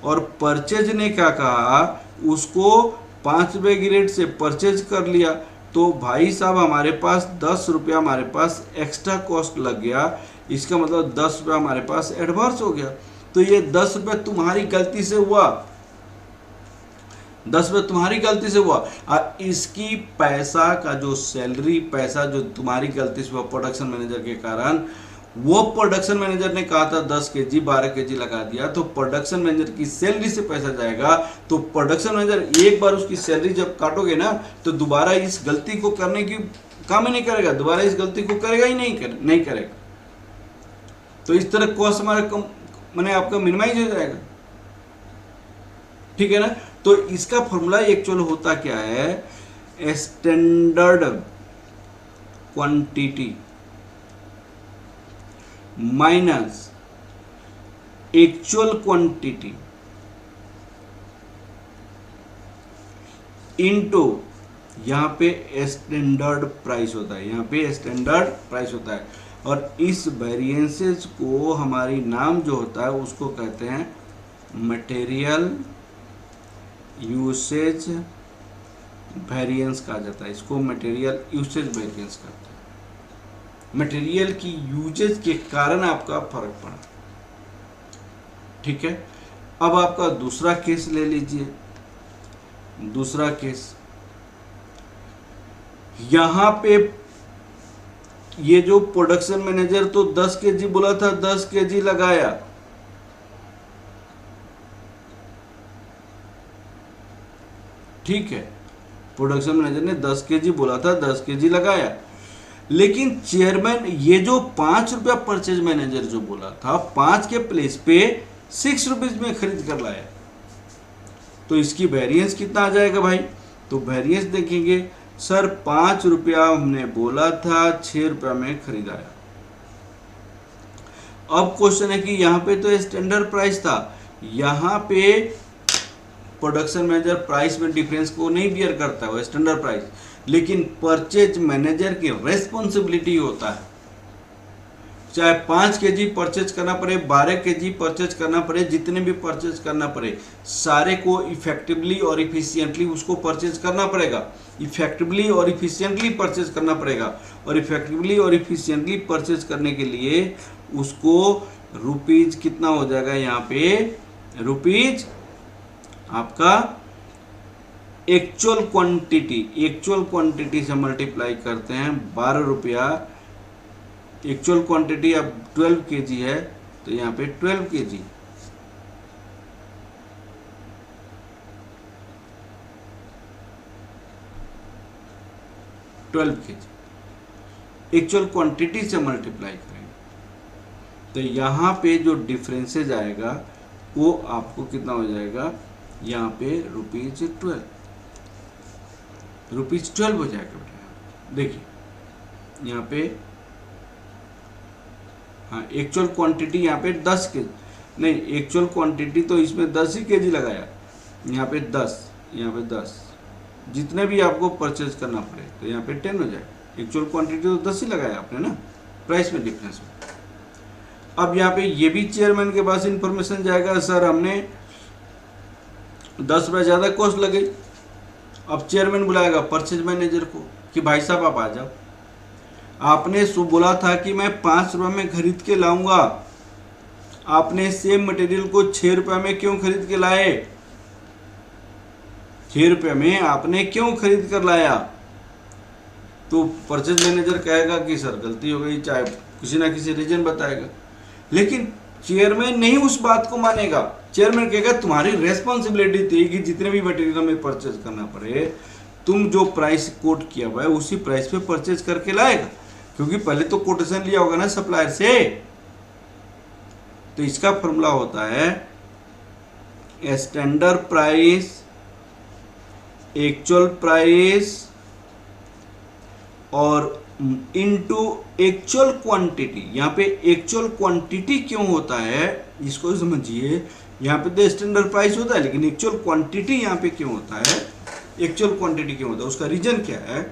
और परचेज ने क्या कहा? उसको 5 रुपये की रेट से परचेज कर लिया। तो भाई साहब हमारे पास 10 रुपया हमारे पास एक्स्ट्रा कॉस्ट लग गया। इसका मतलब 10 रुपया हमारे पास एडवांस हो गया। तो ये 10 रुपये तुम्हारी गलती से हुआ, 10 रुपये तुम्हारी गलती से हुआ। और इसकी पैसा का जो सैलरी पैसा जो तुम्हारी गलती से हुआ प्रोडक्शन मैनेजर के कारण, वो प्रोडक्शन मैनेजर ने कहा था 10 kg 12 kg लगा दिया, तो प्रोडक्शन मैनेजर की सैलरी से पैसा जाएगा। तो प्रोडक्शन मैनेजर एक बार उसकी सैलरी जब काटोगे ना, तो दोबारा इस गलती को करने की काम ही नहीं करेगा, दोबारा इस गलती को करेगा ही नहीं करेगा। तो इस तरह कॉस्ट हमारा कम मैंने आपका मिनिमाइज हो जाएगा। ठीक है ना? तो इसका फॉर्मूला एक्चुअल होता क्या है? Standard quantity minus actual quantity into यहाँ पे स्टैंडर्ड प्राइस होता है। यहाँ पे स्टैंडर्ड प्राइस होता है, और इस वेरिएंसेस को हमारी नाम जो होता है उसको कहते हैं मटेरियल यूसेज वेरिएंस कहा जाता है। इसको मटेरियल यूसेज वेरिएंस कहते हैं। मटेरियल की यूजेज के कारण आपका फर्क पड़ा। ठीक है। अब आपका दूसरा केस ले लीजिए। दूसरा केस, यहां पे ये जो प्रोडक्शन मैनेजर तो 10 केजी बोला था, 10 केजी लगाया, ठीक है। प्रोडक्शन मैनेजर ने 10 केजी बोला था, 10 केजी लगाया, लेकिन चेयरमैन ये जो 5 रुपया परचेज मैनेजर जो बोला था, 5 के प्लेस पे 6 रुपीज में खरीद कर लाया, तो इसकी वेरिएंस कितना आ जाएगा भाई? तो वेरिएंस देखेंगे, सर 5 रुपया हमने बोला था, 6 रुपया में खरीदाया। अब क्वेश्चन है कि यहाँ पे तो स्टैंडर्ड प्राइस था, यहाँ पे प्रोडक्शन मैनेजर प्राइस में डिफरेंस को नहीं बियर करता है, वो स्टैंडर्ड प्राइस, लेकिन परचेज मैनेजर की रेस्पॉन्सिबिलिटी होता है, चाहे 5 केजी परचेज करना पड़े, 12 केजी परचेज करना पड़े, जितने भी परचेज करना पड़े, सारे को इफेक्टिवली और इफिशियंटली उसको परचेज करना पड़ेगा, इफेक्टिवली और इफिशियंटली परचेज करना पड़ेगा। और इफेक्टिवली और इफिशियंटली परचेज करने के लिए उसको रुपीज कितना हो जाएगा, यहाँ पे रुपीज आपका एक्चुअल क्वांटिटी से मल्टीप्लाई करते हैं, 12 रुपया। एक्चुअल क्वांटिटी अब 12 केजी है, तो यहाँ पे 12 केजी, एक्चुअल क्वांटिटी से मल्टीप्लाई करेंगे, तो यहाँ पे जो डिफरेंसेज आएगा वो आपको कितना हो जाएगा, यहाँ पे ₹12 हो जाएगा बेटा। देखिए यहाँ पे, हाँ एक्चुअल क्वांटिटी यहाँ पे 10 केजी, नहीं एक्चुअल क्वांटिटी तो इसमें 10 ही केजी लगाया, यहाँ पे 10, यहाँ पे 10, जितने भी आपको परचेज करना पड़े तो यहाँ पे 10 हो जाएगा। एक्चुअल क्वांटिटी तो 10 ही लगाया आपने ना, प्राइस में डिफरेंस हो। अब यहाँ पे ये भी चेयरमैन के पास इंफॉर्मेशन जाएगा, सर हमने 10 रुपये ज़्यादा कॉस्ट लगी। अब चेयरमैन बुलाएगा परचेज मैनेजर को कि भाई साहब आप आ जाओ, आपने बोला था कि मैं 5 रुपये में खरीद के लाऊंगा, आपने सेम मटेरियल को 6 रुपये में क्यों खरीद के लाए? 6 रुपये में आपने क्यों खरीद कर लाया? तो परचेज मैनेजर कहेगा कि सर गलती हो गई, चाहे किसी ना किसी रीजन बताएगा, लेकिन चेयरमैन नहीं उस बात को मानेगा। चेयरमैन कहेगा तुम्हारी रेस्पॉन्सिबिलिटी थी कि जितने भी मटेरियल में परचेज करना पड़े, तुम जो प्राइस कोट किया हुआ है उसी प्राइस पे परचेज करके लाएगा, क्योंकि पहले तो कोटेशन लिया होगा ना सप्लायर से। तो इसका फॉर्मूला होता है स्टैंडर्ड प्राइस, एक्चुअल प्राइस और इनटू एक्चुअल क्वांटिटी। यहाँ पे एक्चुअल क्वांटिटी क्यों होता है इसको समझिए। यहाँ पे तो स्टैंडर्ड प्राइस होता है, लेकिन एक्चुअल क्वांटिटी यहाँ पे क्यों होता है? एक्चुअल क्वांटिटी क्यों होता है? उसका रीजन क्या है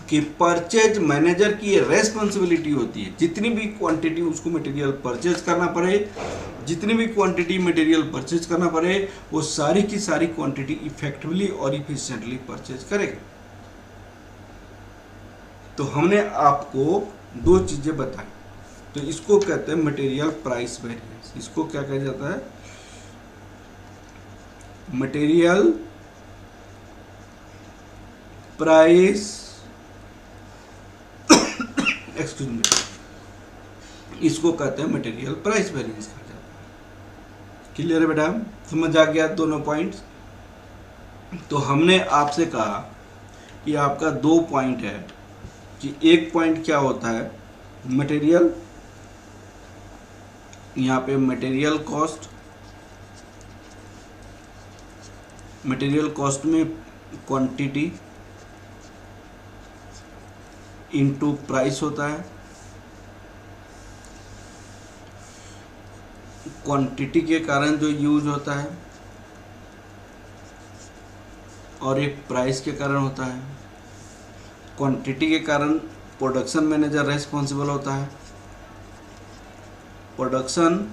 कि परचेज मैनेजर की रेस्पॉन्सिबिलिटी होती है, जितनी भी क्वांटिटी उसको मटेरियल परचेज करना पड़े, जितनी भी क्वांटिटी मटेरियल परचेज करना पड़े, वो सारी की सारी क्वांटिटी इफेक्टिवली और इफिशिएंटली परचेज करेगा। तो हमने आपको 2 चीजें बताई, तो इसको कहते हैं मटेरियल प्राइस वेरिएंस। इसको क्या कहा जाता है? मटेरियल प्राइस, एक्सक्यूज मी, इसको कहते हैं मटेरियल प्राइस वेरिएंस कहा जाता है। क्लियर है बेटा? समझ आ गया दोनों पॉइंट्स? तो हमने आपसे कहा कि आपका 2 पॉइंट है, कि एक पॉइंट क्या होता है मटेरियल, यहाँ पे मटेरियल कॉस्ट, मटेरियल कॉस्ट में क्वांटिटी इनटू प्राइस होता है। क्वांटिटी के कारण जो यूज होता है और एक प्राइस के कारण होता है। क्वांटिटी के कारण प्रोडक्शन मैनेजर रेस्पॉन्सिबल होता है, प्रोडक्शन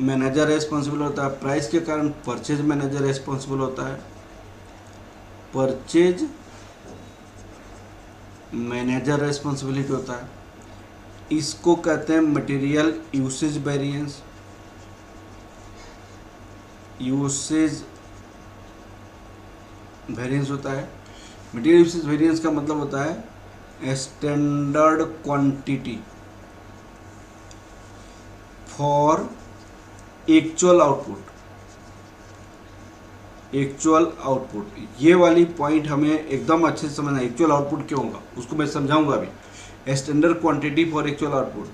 मैनेजर रेस्पॉन्सिबल होता है। प्राइस के कारण परचेज मैनेजर रेस्पॉन्सिबल होता है, परचेज मैनेजर रेस्पॉन्सिबिलिटी होता है। इसको कहते हैं material usage variance. Usage variance होता है, मटेरियल यूसेज वेरिएंस का मतलब होता है standard quantity for actual output. Actual output, ये वाली पॉइंट हमें एकदम अच्छे से समझना है। एक्चुअल आउटपुट क्यों होगा उसको मैं समझाऊंगा अभी। Standard quantity for actual output,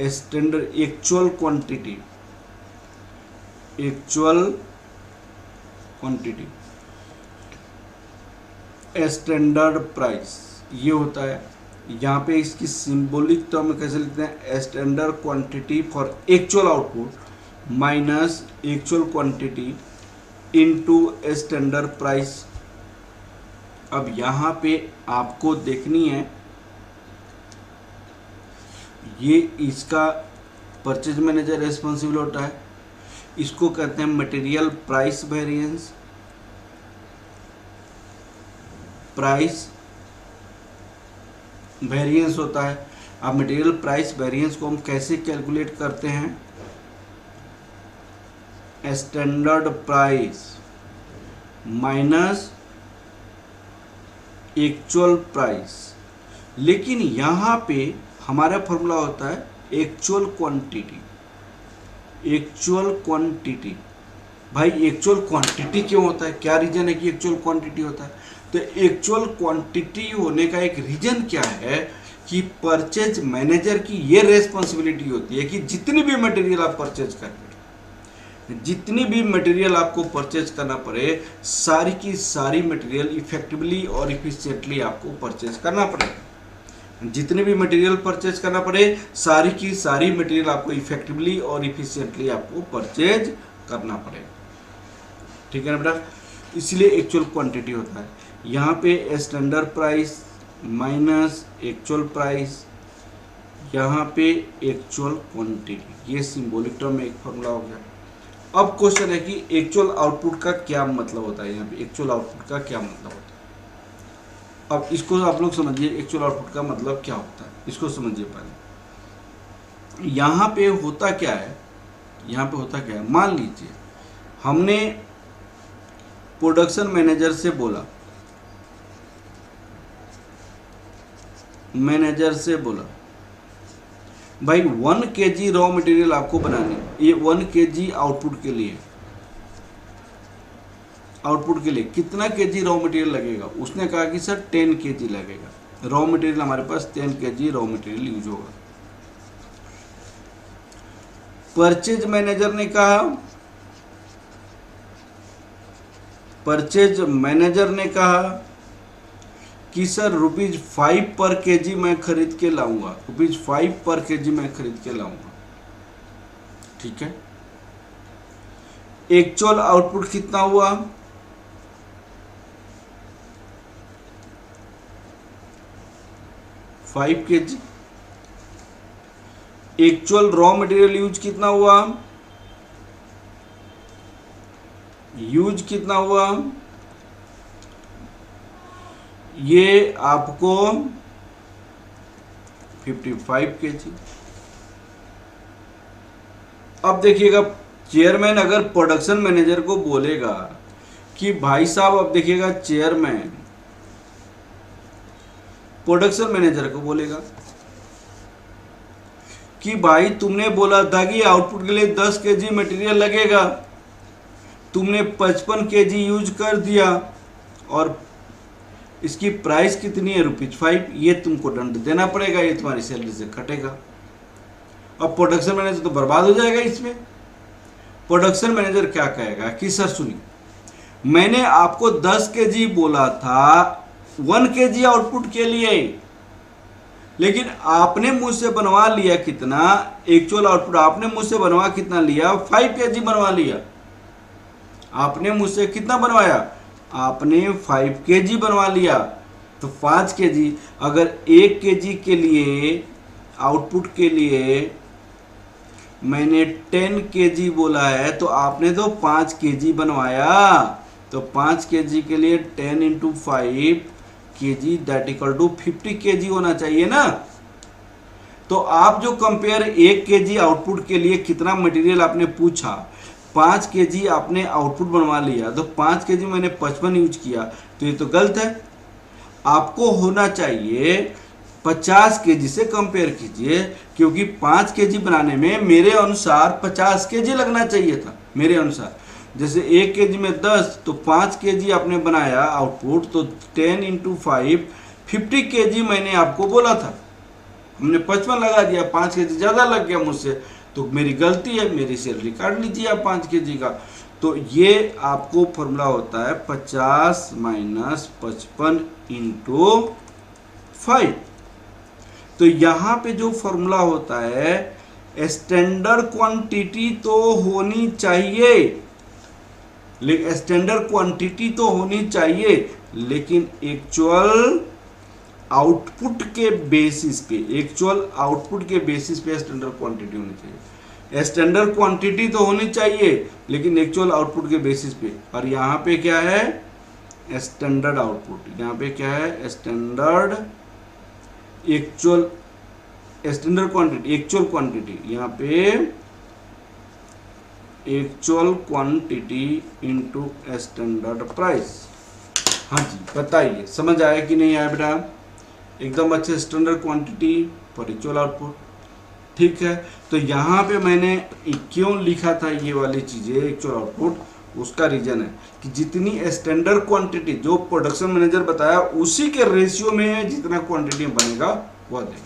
standard actual quantity, actual quantity, standard price, ये होता है। यहाँ पे इसकी सिंबॉलिक टर्म में कैसे लिखते हैं, standard quantity for actual output minus actual quantity into standard price. अब यहाँ पे आपको देखनी है, ये इसका परचेज मैनेजर रेस्पॉन्सिबल होता है, इसको कहते हैं material price variance. Price variance होता है। अब मटेरियल प्राइस वेरिएंस को हम कैसे कैलकुलेट करते हैं, standard price minus actual price. लेकिन यहाँ पे हमारा फॉर्मूला होता है एक्चुअल क्वांटिटी। एक्चुअल क्वांटिटी, भाई एक्चुअल क्वांटिटी क्यों होता है, क्या रीजन है कि एक्चुअल क्वांटिटी होता है? तो एक्चुअल क्वांटिटी होने का एक रीजन क्या है कि परचेज मैनेजर की ये रेस्पॉन्सिबिलिटी होती है कि जितनी भी मटेरियल आप परचेज कर रहे हो, जितनी भी मटेरियल आपको परचेज करना पड़े, सारी की सारी मटेरियल इफेक्टिवली और इफिशिएंटली आपको परचेज करना पड़ेगा। जितनी भी मटेरियल परचेज करना पड़े, सारी की सारी मटेरियल आपको इफेक्टिवली और इफिशिएंटली आपको परचेज करना पड़ेगा। ठीक है ना बेटा, इसलिए एक्चुअल क्वांटिटी होता है। यहाँ पे standard price minus actual price, यहाँ पे एक्चुअल क्वांटिटी, ये सिंबॉलिक टर्म में एक फॉर्मूला हो गया। अब क्वेश्चन है कि एक्चुअल आउटपुट का क्या मतलब होता है, यहाँ पे एक्चुअल आउटपुट का क्या मतलब होता है। अब इसको आप लोग समझिए, एक्चुअल आउटपुट का मतलब क्या होता है, इसको समझिए पहले। यहाँ पे होता क्या है, यहाँ पे होता क्या है, मान लीजिए हमने प्रोडक्शन मैनेजर से बोला, भाई 1 kg रॉ मटेरियल आपको बनानी, ये 1 kg आउटपुट के लिए, आउटपुट के लिए कितना kg रॉ मटेरियल लगेगा? उसने कहा कि सर 10 kg लगेगा रॉ मटेरियल, हमारे पास 10 kg रॉ मटेरियल यूज होगा। परचेज मैनेजर ने कहा, परचेज मैनेजर ने कहा कि सर ₹5 पर kg मैं खरीद के लाऊंगा, ₹5 पर kg मैं खरीद के लाऊंगा। ठीक है, एक्चुअल आउटपुट कितना हुआ? ₹5 kg। Actual raw material use कितना हुआ? यूज कितना हुआ? ये आपको 55 kg। अब देखिएगा, चेयरमैन अगर प्रोडक्शन मैनेजर को बोलेगा कि भाई साहब, अब देखिएगा चेयरमैन प्रोडक्शन मैनेजर को बोलेगा कि भाई तुमने बोला था कि आउटपुट के लिए 10 kg मटेरियल लगेगा, तुमने 55 kg यूज कर दिया और इसकी प्राइस कितनी है? ₹5। ये तुमको दंड देना पड़ेगा, ये तुम्हारी सैलरी से कटेगा। अब प्रोडक्शन मैनेजर तो बर्बाद हो जाएगा इसमें। प्रोडक्शन मैनेजर क्या कहेगा कि सर सुनिए, मैंने आपको 10 kg बोला था 1 kg आउटपुट के लिए, लेकिन आपने मुझसे बनवा लिया कितना? एक्चुअल आउटपुट आपने मुझसे बनवा कितना लिया? 5 kg बनवा लिया। आपने मुझसे कितना बनवाया? आपने 5 kg बनवा लिया। तो 5 kg, अगर 1 kg के लिए आउटपुट के लिए मैंने 10 kg बोला है, तो आपने तो 5 kg बनवाया। तो 5 kg के लिए 10 × 5 kg that equal to 50 kg होना चाहिए ना। तो तो आप जो कंपेयर 1 केजी आउटपुट के लिए कितना मटेरियल आपने पूछा, 5 केजी आपने आउटपुट बनवा लिया, तो 5 केजी मैंने 55 यूज किया, तो ये तो गलत है। आपको होना चाहिए 50 केजी से कंपेयर कीजिए, क्योंकि 5 केजी बनाने में मेरे अनुसार 50 केजी लगना चाहिए था। मेरे अनुसार जैसे 1 केजी में 10, तो 5 केजी आपने बनाया आउटपुट, तो 10 × 5 50 केजी मैंने आपको बोला था, हमने 55 लगा दिया, 5 केजी ज़्यादा लग गया मुझसे, तो मेरी गलती है, मेरी सैलरी काट लीजिए आप 5 केजी का। तो ये आपको फॉर्मूला होता है 50 - 55 × 5। तो यहाँ पे जो फॉर्मूला होता है, स्टैंडर्ड क्वांटिटी तो होनी चाहिए, लेकिन स्टैंडर्ड क्वांटिटी तो होनी चाहिए, लेकिन एक्चुअल आउटपुट के बेसिस पे, एक्चुअल आउटपुट के बेसिस पे स्टैंडर्ड क्वांटिटी होनी चाहिए। स्टैंडर्ड क्वांटिटी तो होनी चाहिए, लेकिन एक्चुअल आउटपुट के बेसिस पे। और यहाँ पे क्या है, स्टैंडर्ड आउटपुट, यहाँ पे क्या है, standard actual, standard quantity, actual quantity, यहाँ पे actual quantity into standard price. हाँ जी, बताइए समझ आया कि नहीं आया बेटा? एकदम अच्छे, standard quantity for actual output. ठीक है, तो यहाँ पे मैंने क्यों लिखा था ये वाली चीज़ें एक्चुअल आउटपुट, उसका रीजन है कि जितनी स्टैंडर्ड क्वांटिटी जो प्रोडक्शन मैनेजर बताया उसी के रेशियो में जितना क्वांटिटी बनेगा वह देंगे।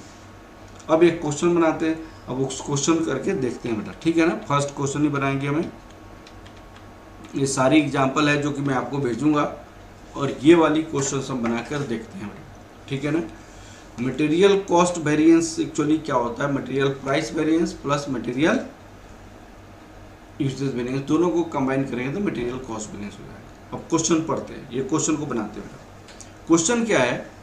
अब एक क्वेश्चन बनाते हैं, अब उस क्वेश्चन करके देखते हैं बेटा, ठीक है ना। फर्स्ट क्वेश्चन ही बनाएंगे हमें, ये सारी एग्जाम्पल है जो कि मैं आपको भेजूंगा, और ये वाली क्वेश्चन हम बनाकर देखते हैं बेटा, ठीक है ना। मटेरियल कॉस्ट वेरिएंस एक्चुअली क्या होता है, material price variance plus material usage variance, दोनों को कंबाइन करेंगे तो मटेरियल कॉस्ट वेरिएंस हो जाएगा। अब क्वेश्चन पढ़ते हैं, ये क्वेश्चन को बनाते हैं बेटा। क्वेश्चन क्या है,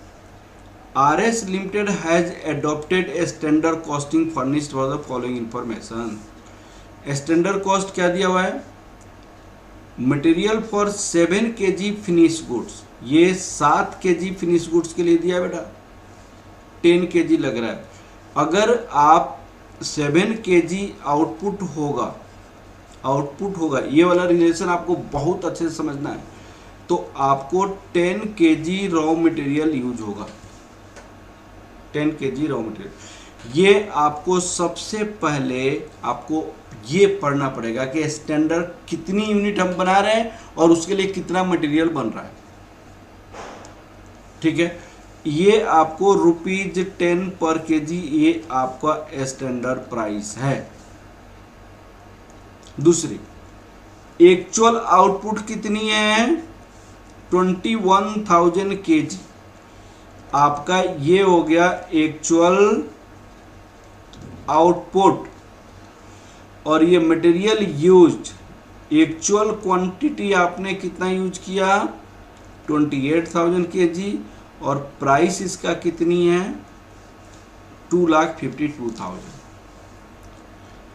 RS Limited has adopted a standard costing furnished for the following information। Standard cost क्या दिया हुआ है, material for 7 kg finish goods, ये 7 kg फिनिश गुड्स के लिए दिया है बेटा, 10 kg लग रहा है। अगर आप 7 kg आउटपुट होगा, ये वाला रिलेशन आपको बहुत अच्छे से समझना है, तो आपको 10 kg रॉ मटेरियल यूज होगा, 10 kg रॉ मटेरियल। ये आपको सबसे पहले आपको ये पढ़ना पड़ेगा कि स्टैंडर्ड कितनी यूनिट हम बना रहे हैं और उसके लिए कितना मटेरियल बन रहा है, ठीक है। ये आपको ₹10 पर kg, ये आपका स्टैंडर्ड प्राइस है। दूसरी, एक्चुअल आउटपुट कितनी है, 21,000 kg, आपका ये हो गया एक्चुअल आउटपुट। और ये मटेरियल यूज्ड, एक्चुअल क्वांटिटी आपने कितना यूज किया, 28,000 kg, और प्राइस इसका कितनी है, 2,52,000।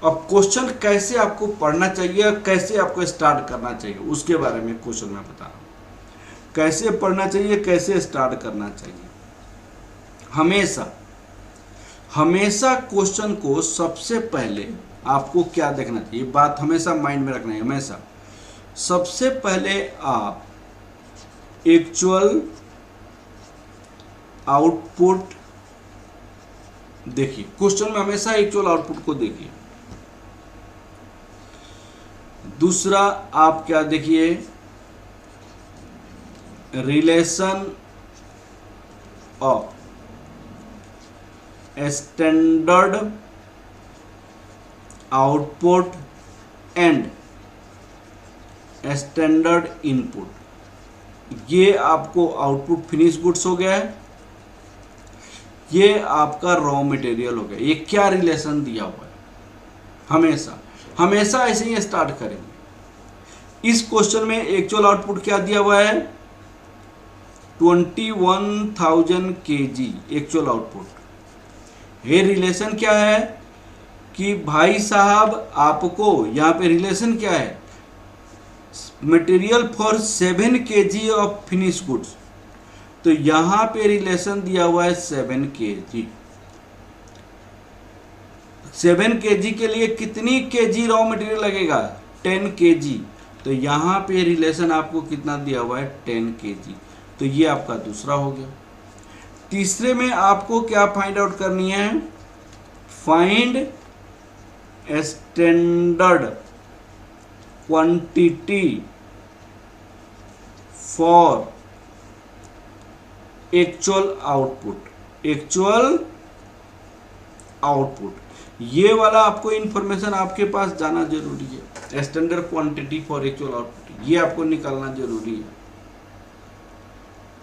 अब क्वेश्चन कैसे आपको पढ़ना चाहिए और कैसे आपको स्टार्ट करना चाहिए उसके बारे में क्वेश्चन में बता रहा हूं। कैसे पढ़ना चाहिए, कैसे स्टार्ट करना चाहिए। हमेशा क्वेश्चन को सबसे पहले आपको क्या देखना चाहिए, बात हमेशा माइंड में रखना है। हमेशा सबसे पहले आप एक्चुअल आउटपुट देखिए, क्वेश्चन में हमेशा एक्चुअल आउटपुट को देखिए। दूसरा आप क्या देखिए, relation of standard output and standard input. ये आपको आउटपुट फिनिश गुड्स हो गया है, ये आपका रॉ मटेरियल हो गया। ये क्या रिलेशन दिया हुआ है, हमेशा ऐसे ही स्टार्ट करेंगे। इस क्वेश्चन में एक्चुअल आउटपुट क्या दिया हुआ है, 21,000 kg एक्चुअल आउटपुट। ये रिलेशन क्या है कि भाई साहब आपको यहाँ पे रिलेशन क्या है, material for 7 kg of finish goods, तो यहाँ पे रिलेशन दिया हुआ है 7 kg। 7 kg के लिए कितनी kg रॉ मटेरियल लगेगा? 10 kg। तो यहाँ पे रिलेशन आपको कितना दिया हुआ है? 10 kg। तो ये आपका दूसरा हो गया। तीसरे में आपको क्या फाइंड आउट करनी है? Find standard quantity for actual output. Actual output, ये वाला आपको इंफॉर्मेशन आपके पास जाना जरूरी है। Standard quantity for actual output ये आपको निकालना जरूरी है।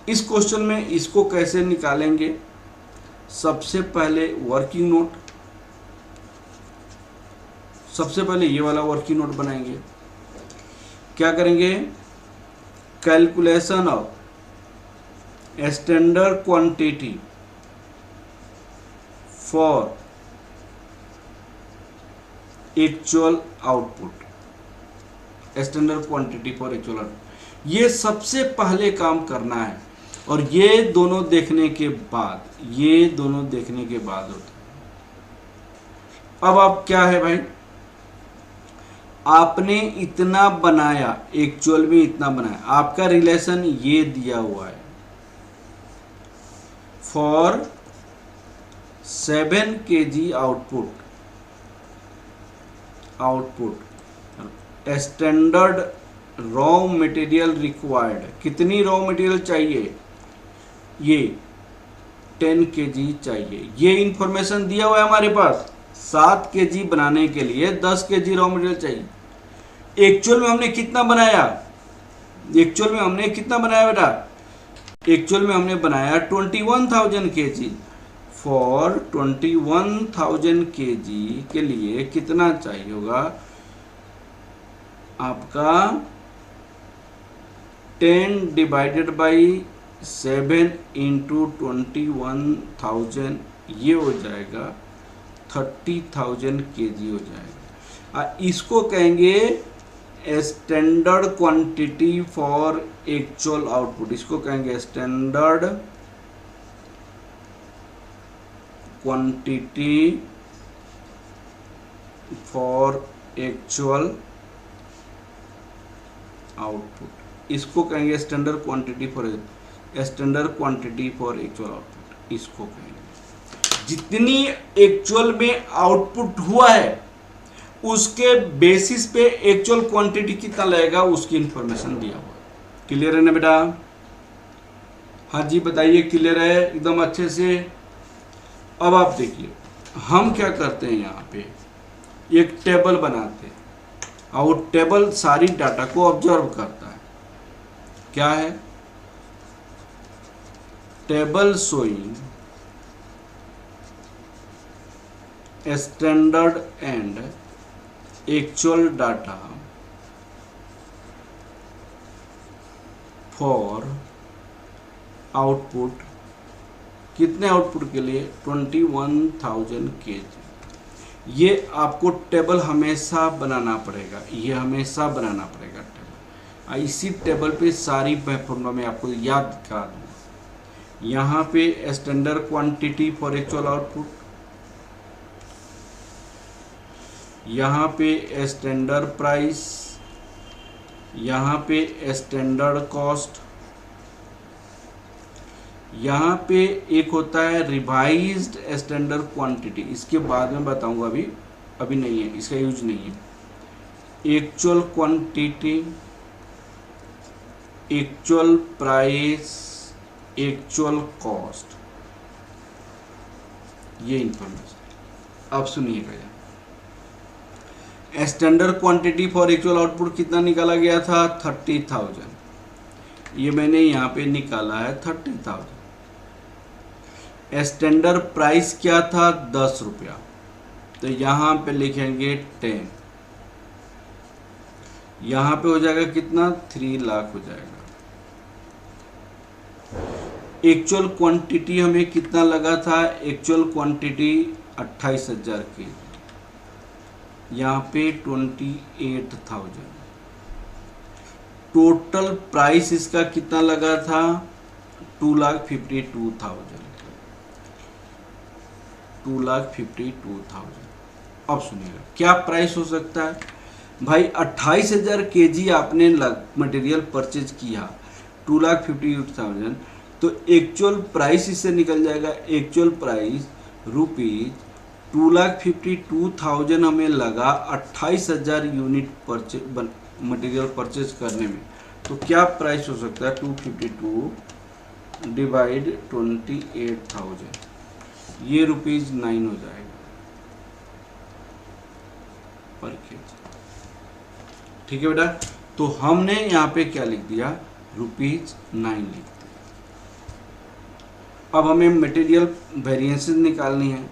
इस क्वेश्चन में इसको कैसे निकालेंगे? सबसे पहले वर्किंग नोट, सबसे पहले ये वाला वर्किंग नोट बनाएंगे। क्या करेंगे? Calculation of standard quantity for actual output. Standard quantity for actual output, ये सबसे पहले काम करना है। और ये दोनों देखने के बाद, ये दोनों देखने के बाद होता है। अब आप क्या है भाई, आपने इतना बनाया, एक्चुअल में इतना बनाया, आपका रिलेशन ये दिया हुआ है for 7 kg output standard raw material required. कितनी रॉ मटेरियल चाहिए? ये 10 kg चाहिए। ये इंफॉर्मेशन दिया हुआ है हमारे पास। 7 kg बनाने के लिए 10 kg रॉ मटेरियल चाहिए। एक्चुअल में हमने कितना बनाया? एक्चुअल में हमने कितना बनाया बेटा? एक्चुअल में हमने बनाया 21,000 kg। फॉर 21,000 kg के लिए कितना चाहिए होगा आपका? 10 डिवाइडेड बाई 7 इंटू 21,000, ये हो जाएगा 30,000 kg हो जाएगा। इसको कहेंगे standard quantity for actual output. इसको कहेंगे standard quantity for actual output. इसको कहेंगे standard quantity for actual output. इसको कहेंगे जितनी एक्चुअल में आउटपुट हुआ है उसके बेसिस पे एक्चुअल क्वांटिटी कितना लगेगा उसकी इंफॉर्मेशन दिया हुआ है। क्लियर है ना बेटा? हाँ जी बताइए, क्लियर है एकदम अच्छे से? अब आप देखिए, हम क्या करते हैं, यहाँ पे एक टेबल बनाते हैं और वो टेबल सारी डाटा को ऑब्जर्व करता है। क्या है? Table showing standard and actual data for output. कितने आउटपुट के लिए? 21,000 kg। ये आपको टेबल हमेशा बनाना पड़ेगा, ये हमेशा बनाना पड़ेगा टेबल। इसी टेबल पे सारी फॉर्मूला में आपको याद करा दूंगा। यहाँ पे standard quantity for actual output, यहाँ पे स्टैंडर्ड प्राइस, यहाँ पे स्टैंडर्ड कॉस्ट, यहाँ पे एक होता है रिवाइज्ड स्टैंडर्ड क्वांटिटी। इसके बाद में बताऊंगा, अभी नहीं है, इसका यूज नहीं है। Actual quantity, actual price, actual cost, ये इंफॉर्मेशन। अब सुनिएगा, यार standard quantity for actual output कितना निकाला गया था? 30,000। ये मैंने यहाँ पे निकाला है 30,000। स्टैंडर्ड प्राइस क्या था? 10 रुपया। तो यहाँ पे लिखेंगे 10। यहाँ पे हो जाएगा कितना? 3 लाख हो जाएगा। एक्चुअल क्वांटिटी हमें कितना लगा था? एक्चुअल क्वांटिटी 28,000 की। यहाँ पे 28,000। टोटल प्राइस इसका कितना लगा था? 2,52,000। 2,52,000। अब सुनिएगा क्या प्राइस हो सकता है भाई। 28,000 kg आपने मटेरियल परचेज किया 2,58,000, तो एक्चुअल प्राइस इससे निकल जाएगा। एक्चुअल प्राइस रुपीज 2,52,000 हमें लगा 28,000 यूनिट मटेरियल परचेज करने में। तो क्या प्राइस हो सकता है 252 डिवाइड 28,000, ये ₹9 हो जाएगा पर केजी। ठीक है बेटा, तो हमने यहाँ पे क्या लिख दिया ₹9 लिख दिया। अब हमें मटेरियल वेरिएंसेस निकालनी है,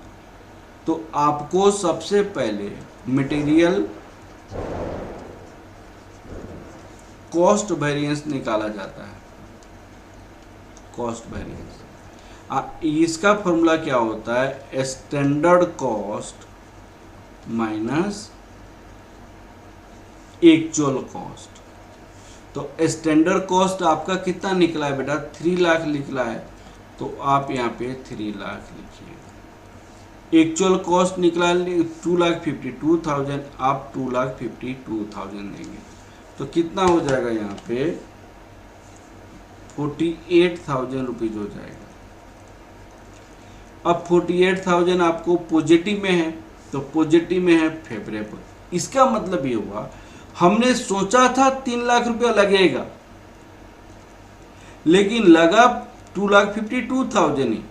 तो आपको सबसे पहले मटेरियल कॉस्ट वेरिएंस निकाला जाता है। कॉस्ट वेरिएंस इसका फॉर्मूला क्या होता है, standard cost minus actual cost. तो स्टैंडर्ड कॉस्ट आपका कितना निकला है बेटा 3 लाख निकला है, तो आप यहाँ पे 3 लाख लिखिए। एक्चुअल कॉस्ट निकला 2,52,000, आप 2,52,000 देंगे, तो कितना हो जाएगा यहाँ पे 48,000 रुपीज हो जाएगा। अब 48,000 आपको पॉजिटिव में है, तो पॉजिटिव में है फेवरेबल। इसका मतलब ये हुआ हमने सोचा था 3 लाख रुपया लगेगा, लेकिन लगा 2,52,000 ही,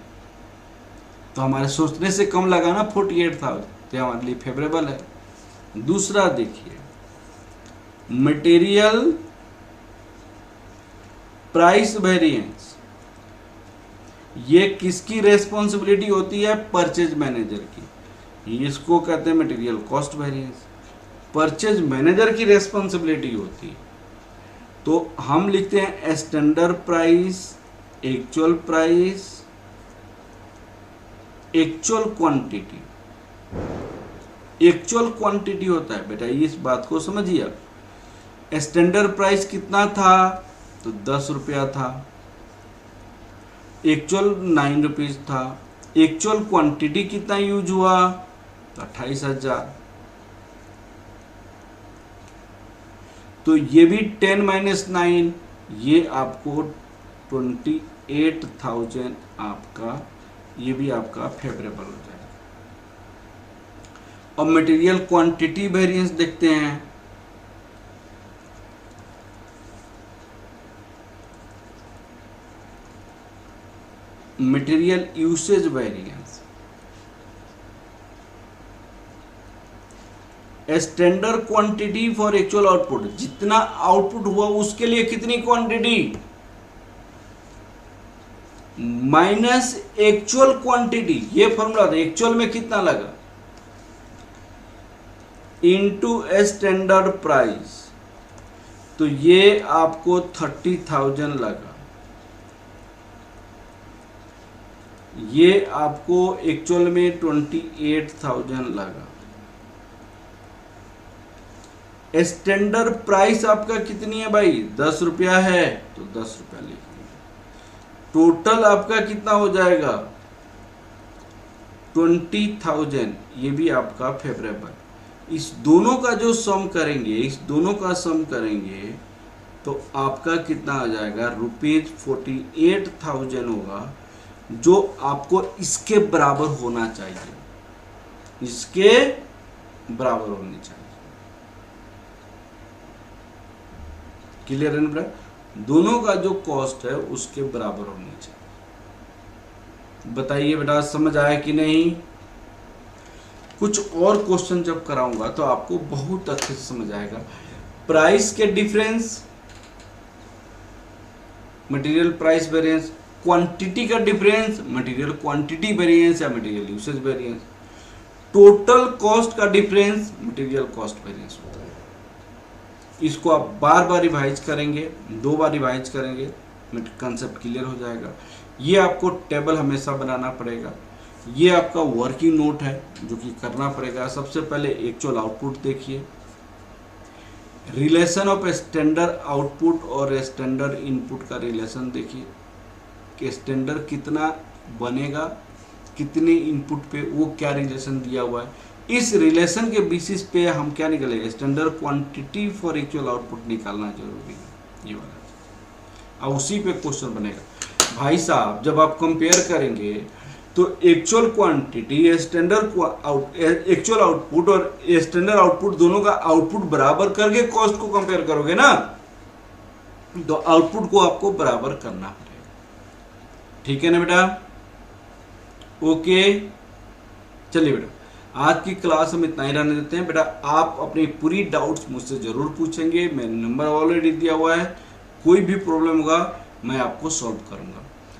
तो हमारे सोचने से कम लगा ना 48,000, तो हमारे लिए फेवरेबल है। दूसरा देखिए मटेरियल प्राइस वेरिएंस, ये किसकी रेस्पॉन्सिबिलिटी होती है, परचेज मैनेजर की। इसको कहते हैं material cost variance, purchase manager की रेस्पॉन्सिबिलिटी होती है। तो हम लिखते हैं standard price, actual price, actual quantity. Actual quantity होता है बेटा, इस बात को समझिए। स्टैंडर्ड प्राइस कितना था, तो 10 रुपया था, एक्चुअल 9 रुपीज था। एक्चुअल क्वांटिटी कितना यूज हुआ, तो 28,000। तो ये भी 10 - 9, ये आपको 28,000 आपका, ये भी आपका फेवरेबल हो जाएगा। अब मटेरियल क्वांटिटी वेरिएंस देखते हैं। Material usage variance, standard quantity for actual output, जितना आउटपुट हुआ उसके लिए कितनी क्वांटिटी, माइनस एक्चुअल क्वांटिटी, ये फॉर्मूला था। एक्चुअल में कितना लगा इनटू स्टैंडर्ड प्राइस, तो ये आपको 30,000 लगा। ये आपको एक्चुअल में 28,000 लगा। स्टैंडर्ड प्राइस आपका कितनी है भाई, 10 रुपया है, तो 10 रुपया लिखिए। टोटल आपका कितना हो जाएगा 20,000, ये भी आपका फेवरेबल। इस दोनों का जो सम करेंगे, इस दोनों का सम करेंगे, तो आपका कितना आ जाएगा ₹48,000 होगा, जो आपको इसके बराबर होना चाहिए, इसके बराबर होनी चाहिए। क्लियर है ना बेटा, दोनों का जो कॉस्ट है उसके बराबर होनी चाहिए। बताइए बेटा समझ आया कि नहीं। कुछ और क्वेश्चन जब कराऊंगा तो आपको बहुत अच्छे से समझ आएगा। प्राइस के difference, material price variance, quantity का डिफरेंस, मटेरियल क्वांटिटी वेरिएंस या material usage variance, total cost का डिफरेंस, मटेरियल कॉस्ट वेरिएंस होता है। इसको आप बार बार रिवाइज करेंगे, 2 बार रिवाइज करेंगे, कंसेप्ट क्लियर हो जाएगा। ये आपको टेबल हमेशा बनाना पड़ेगा। ये आपका वर्किंग नोट है जो कि करना पड़ेगा। सबसे पहले एक्चुअल आउटपुट देखिए, रिलेशन ऑफ स्टैंडर्ड आउटपुट और स्टैंडर्ड इनपुट का रिलेशन देखिए कि स्टैंडर्ड कितना बनेगा, कितने इनपुट पे, वो क्या रिलेशन दिया हुआ है, इस रिलेशन के बेसिस पे हम क्या निकलेगा, standard quantity for actual output निकालना जरूरी है, ये वाला। और उसी पे क्वेश्चन बनेगा भाई साहब। जब आप कंपेयर करेंगे तो एक्चुअल क्वांटिटी, एक्चुअल आउटपुट और स्टैंडर्ड आउटपुट दोनों का आउटपुट बराबर करके कॉस्ट को कंपेयर करोगे ना, तो आउटपुट को आपको बराबर करना पड़ेगा। ठीक है ना बेटा? ओके, चलिए बेटा आज की क्लास हम इतना ही रहने देते हैं। बेटा आप अपनी पूरी डाउट्स मुझसे जरूर पूछेंगे, मैंने नंबर ऑलरेडी दिया हुआ है, कोई भी प्रॉब्लम होगा मैं आपको सॉल्व करूंगा।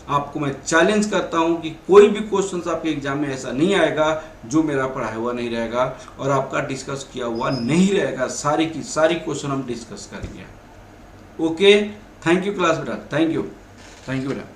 आपको मैं चैलेंज करता हूं कि कोई भी क्वेश्चन आपके एग्जाम में ऐसा नहीं आएगा जो मेरा पढ़ाया हुआ नहीं रहेगा और आपका डिस्कस किया हुआ नहीं रहेगा। सारी की सारी क्वेश्चन हम डिस्कस करेंगे। ओके, थैंक यू क्लास बेटा, थैंक यू बेटा।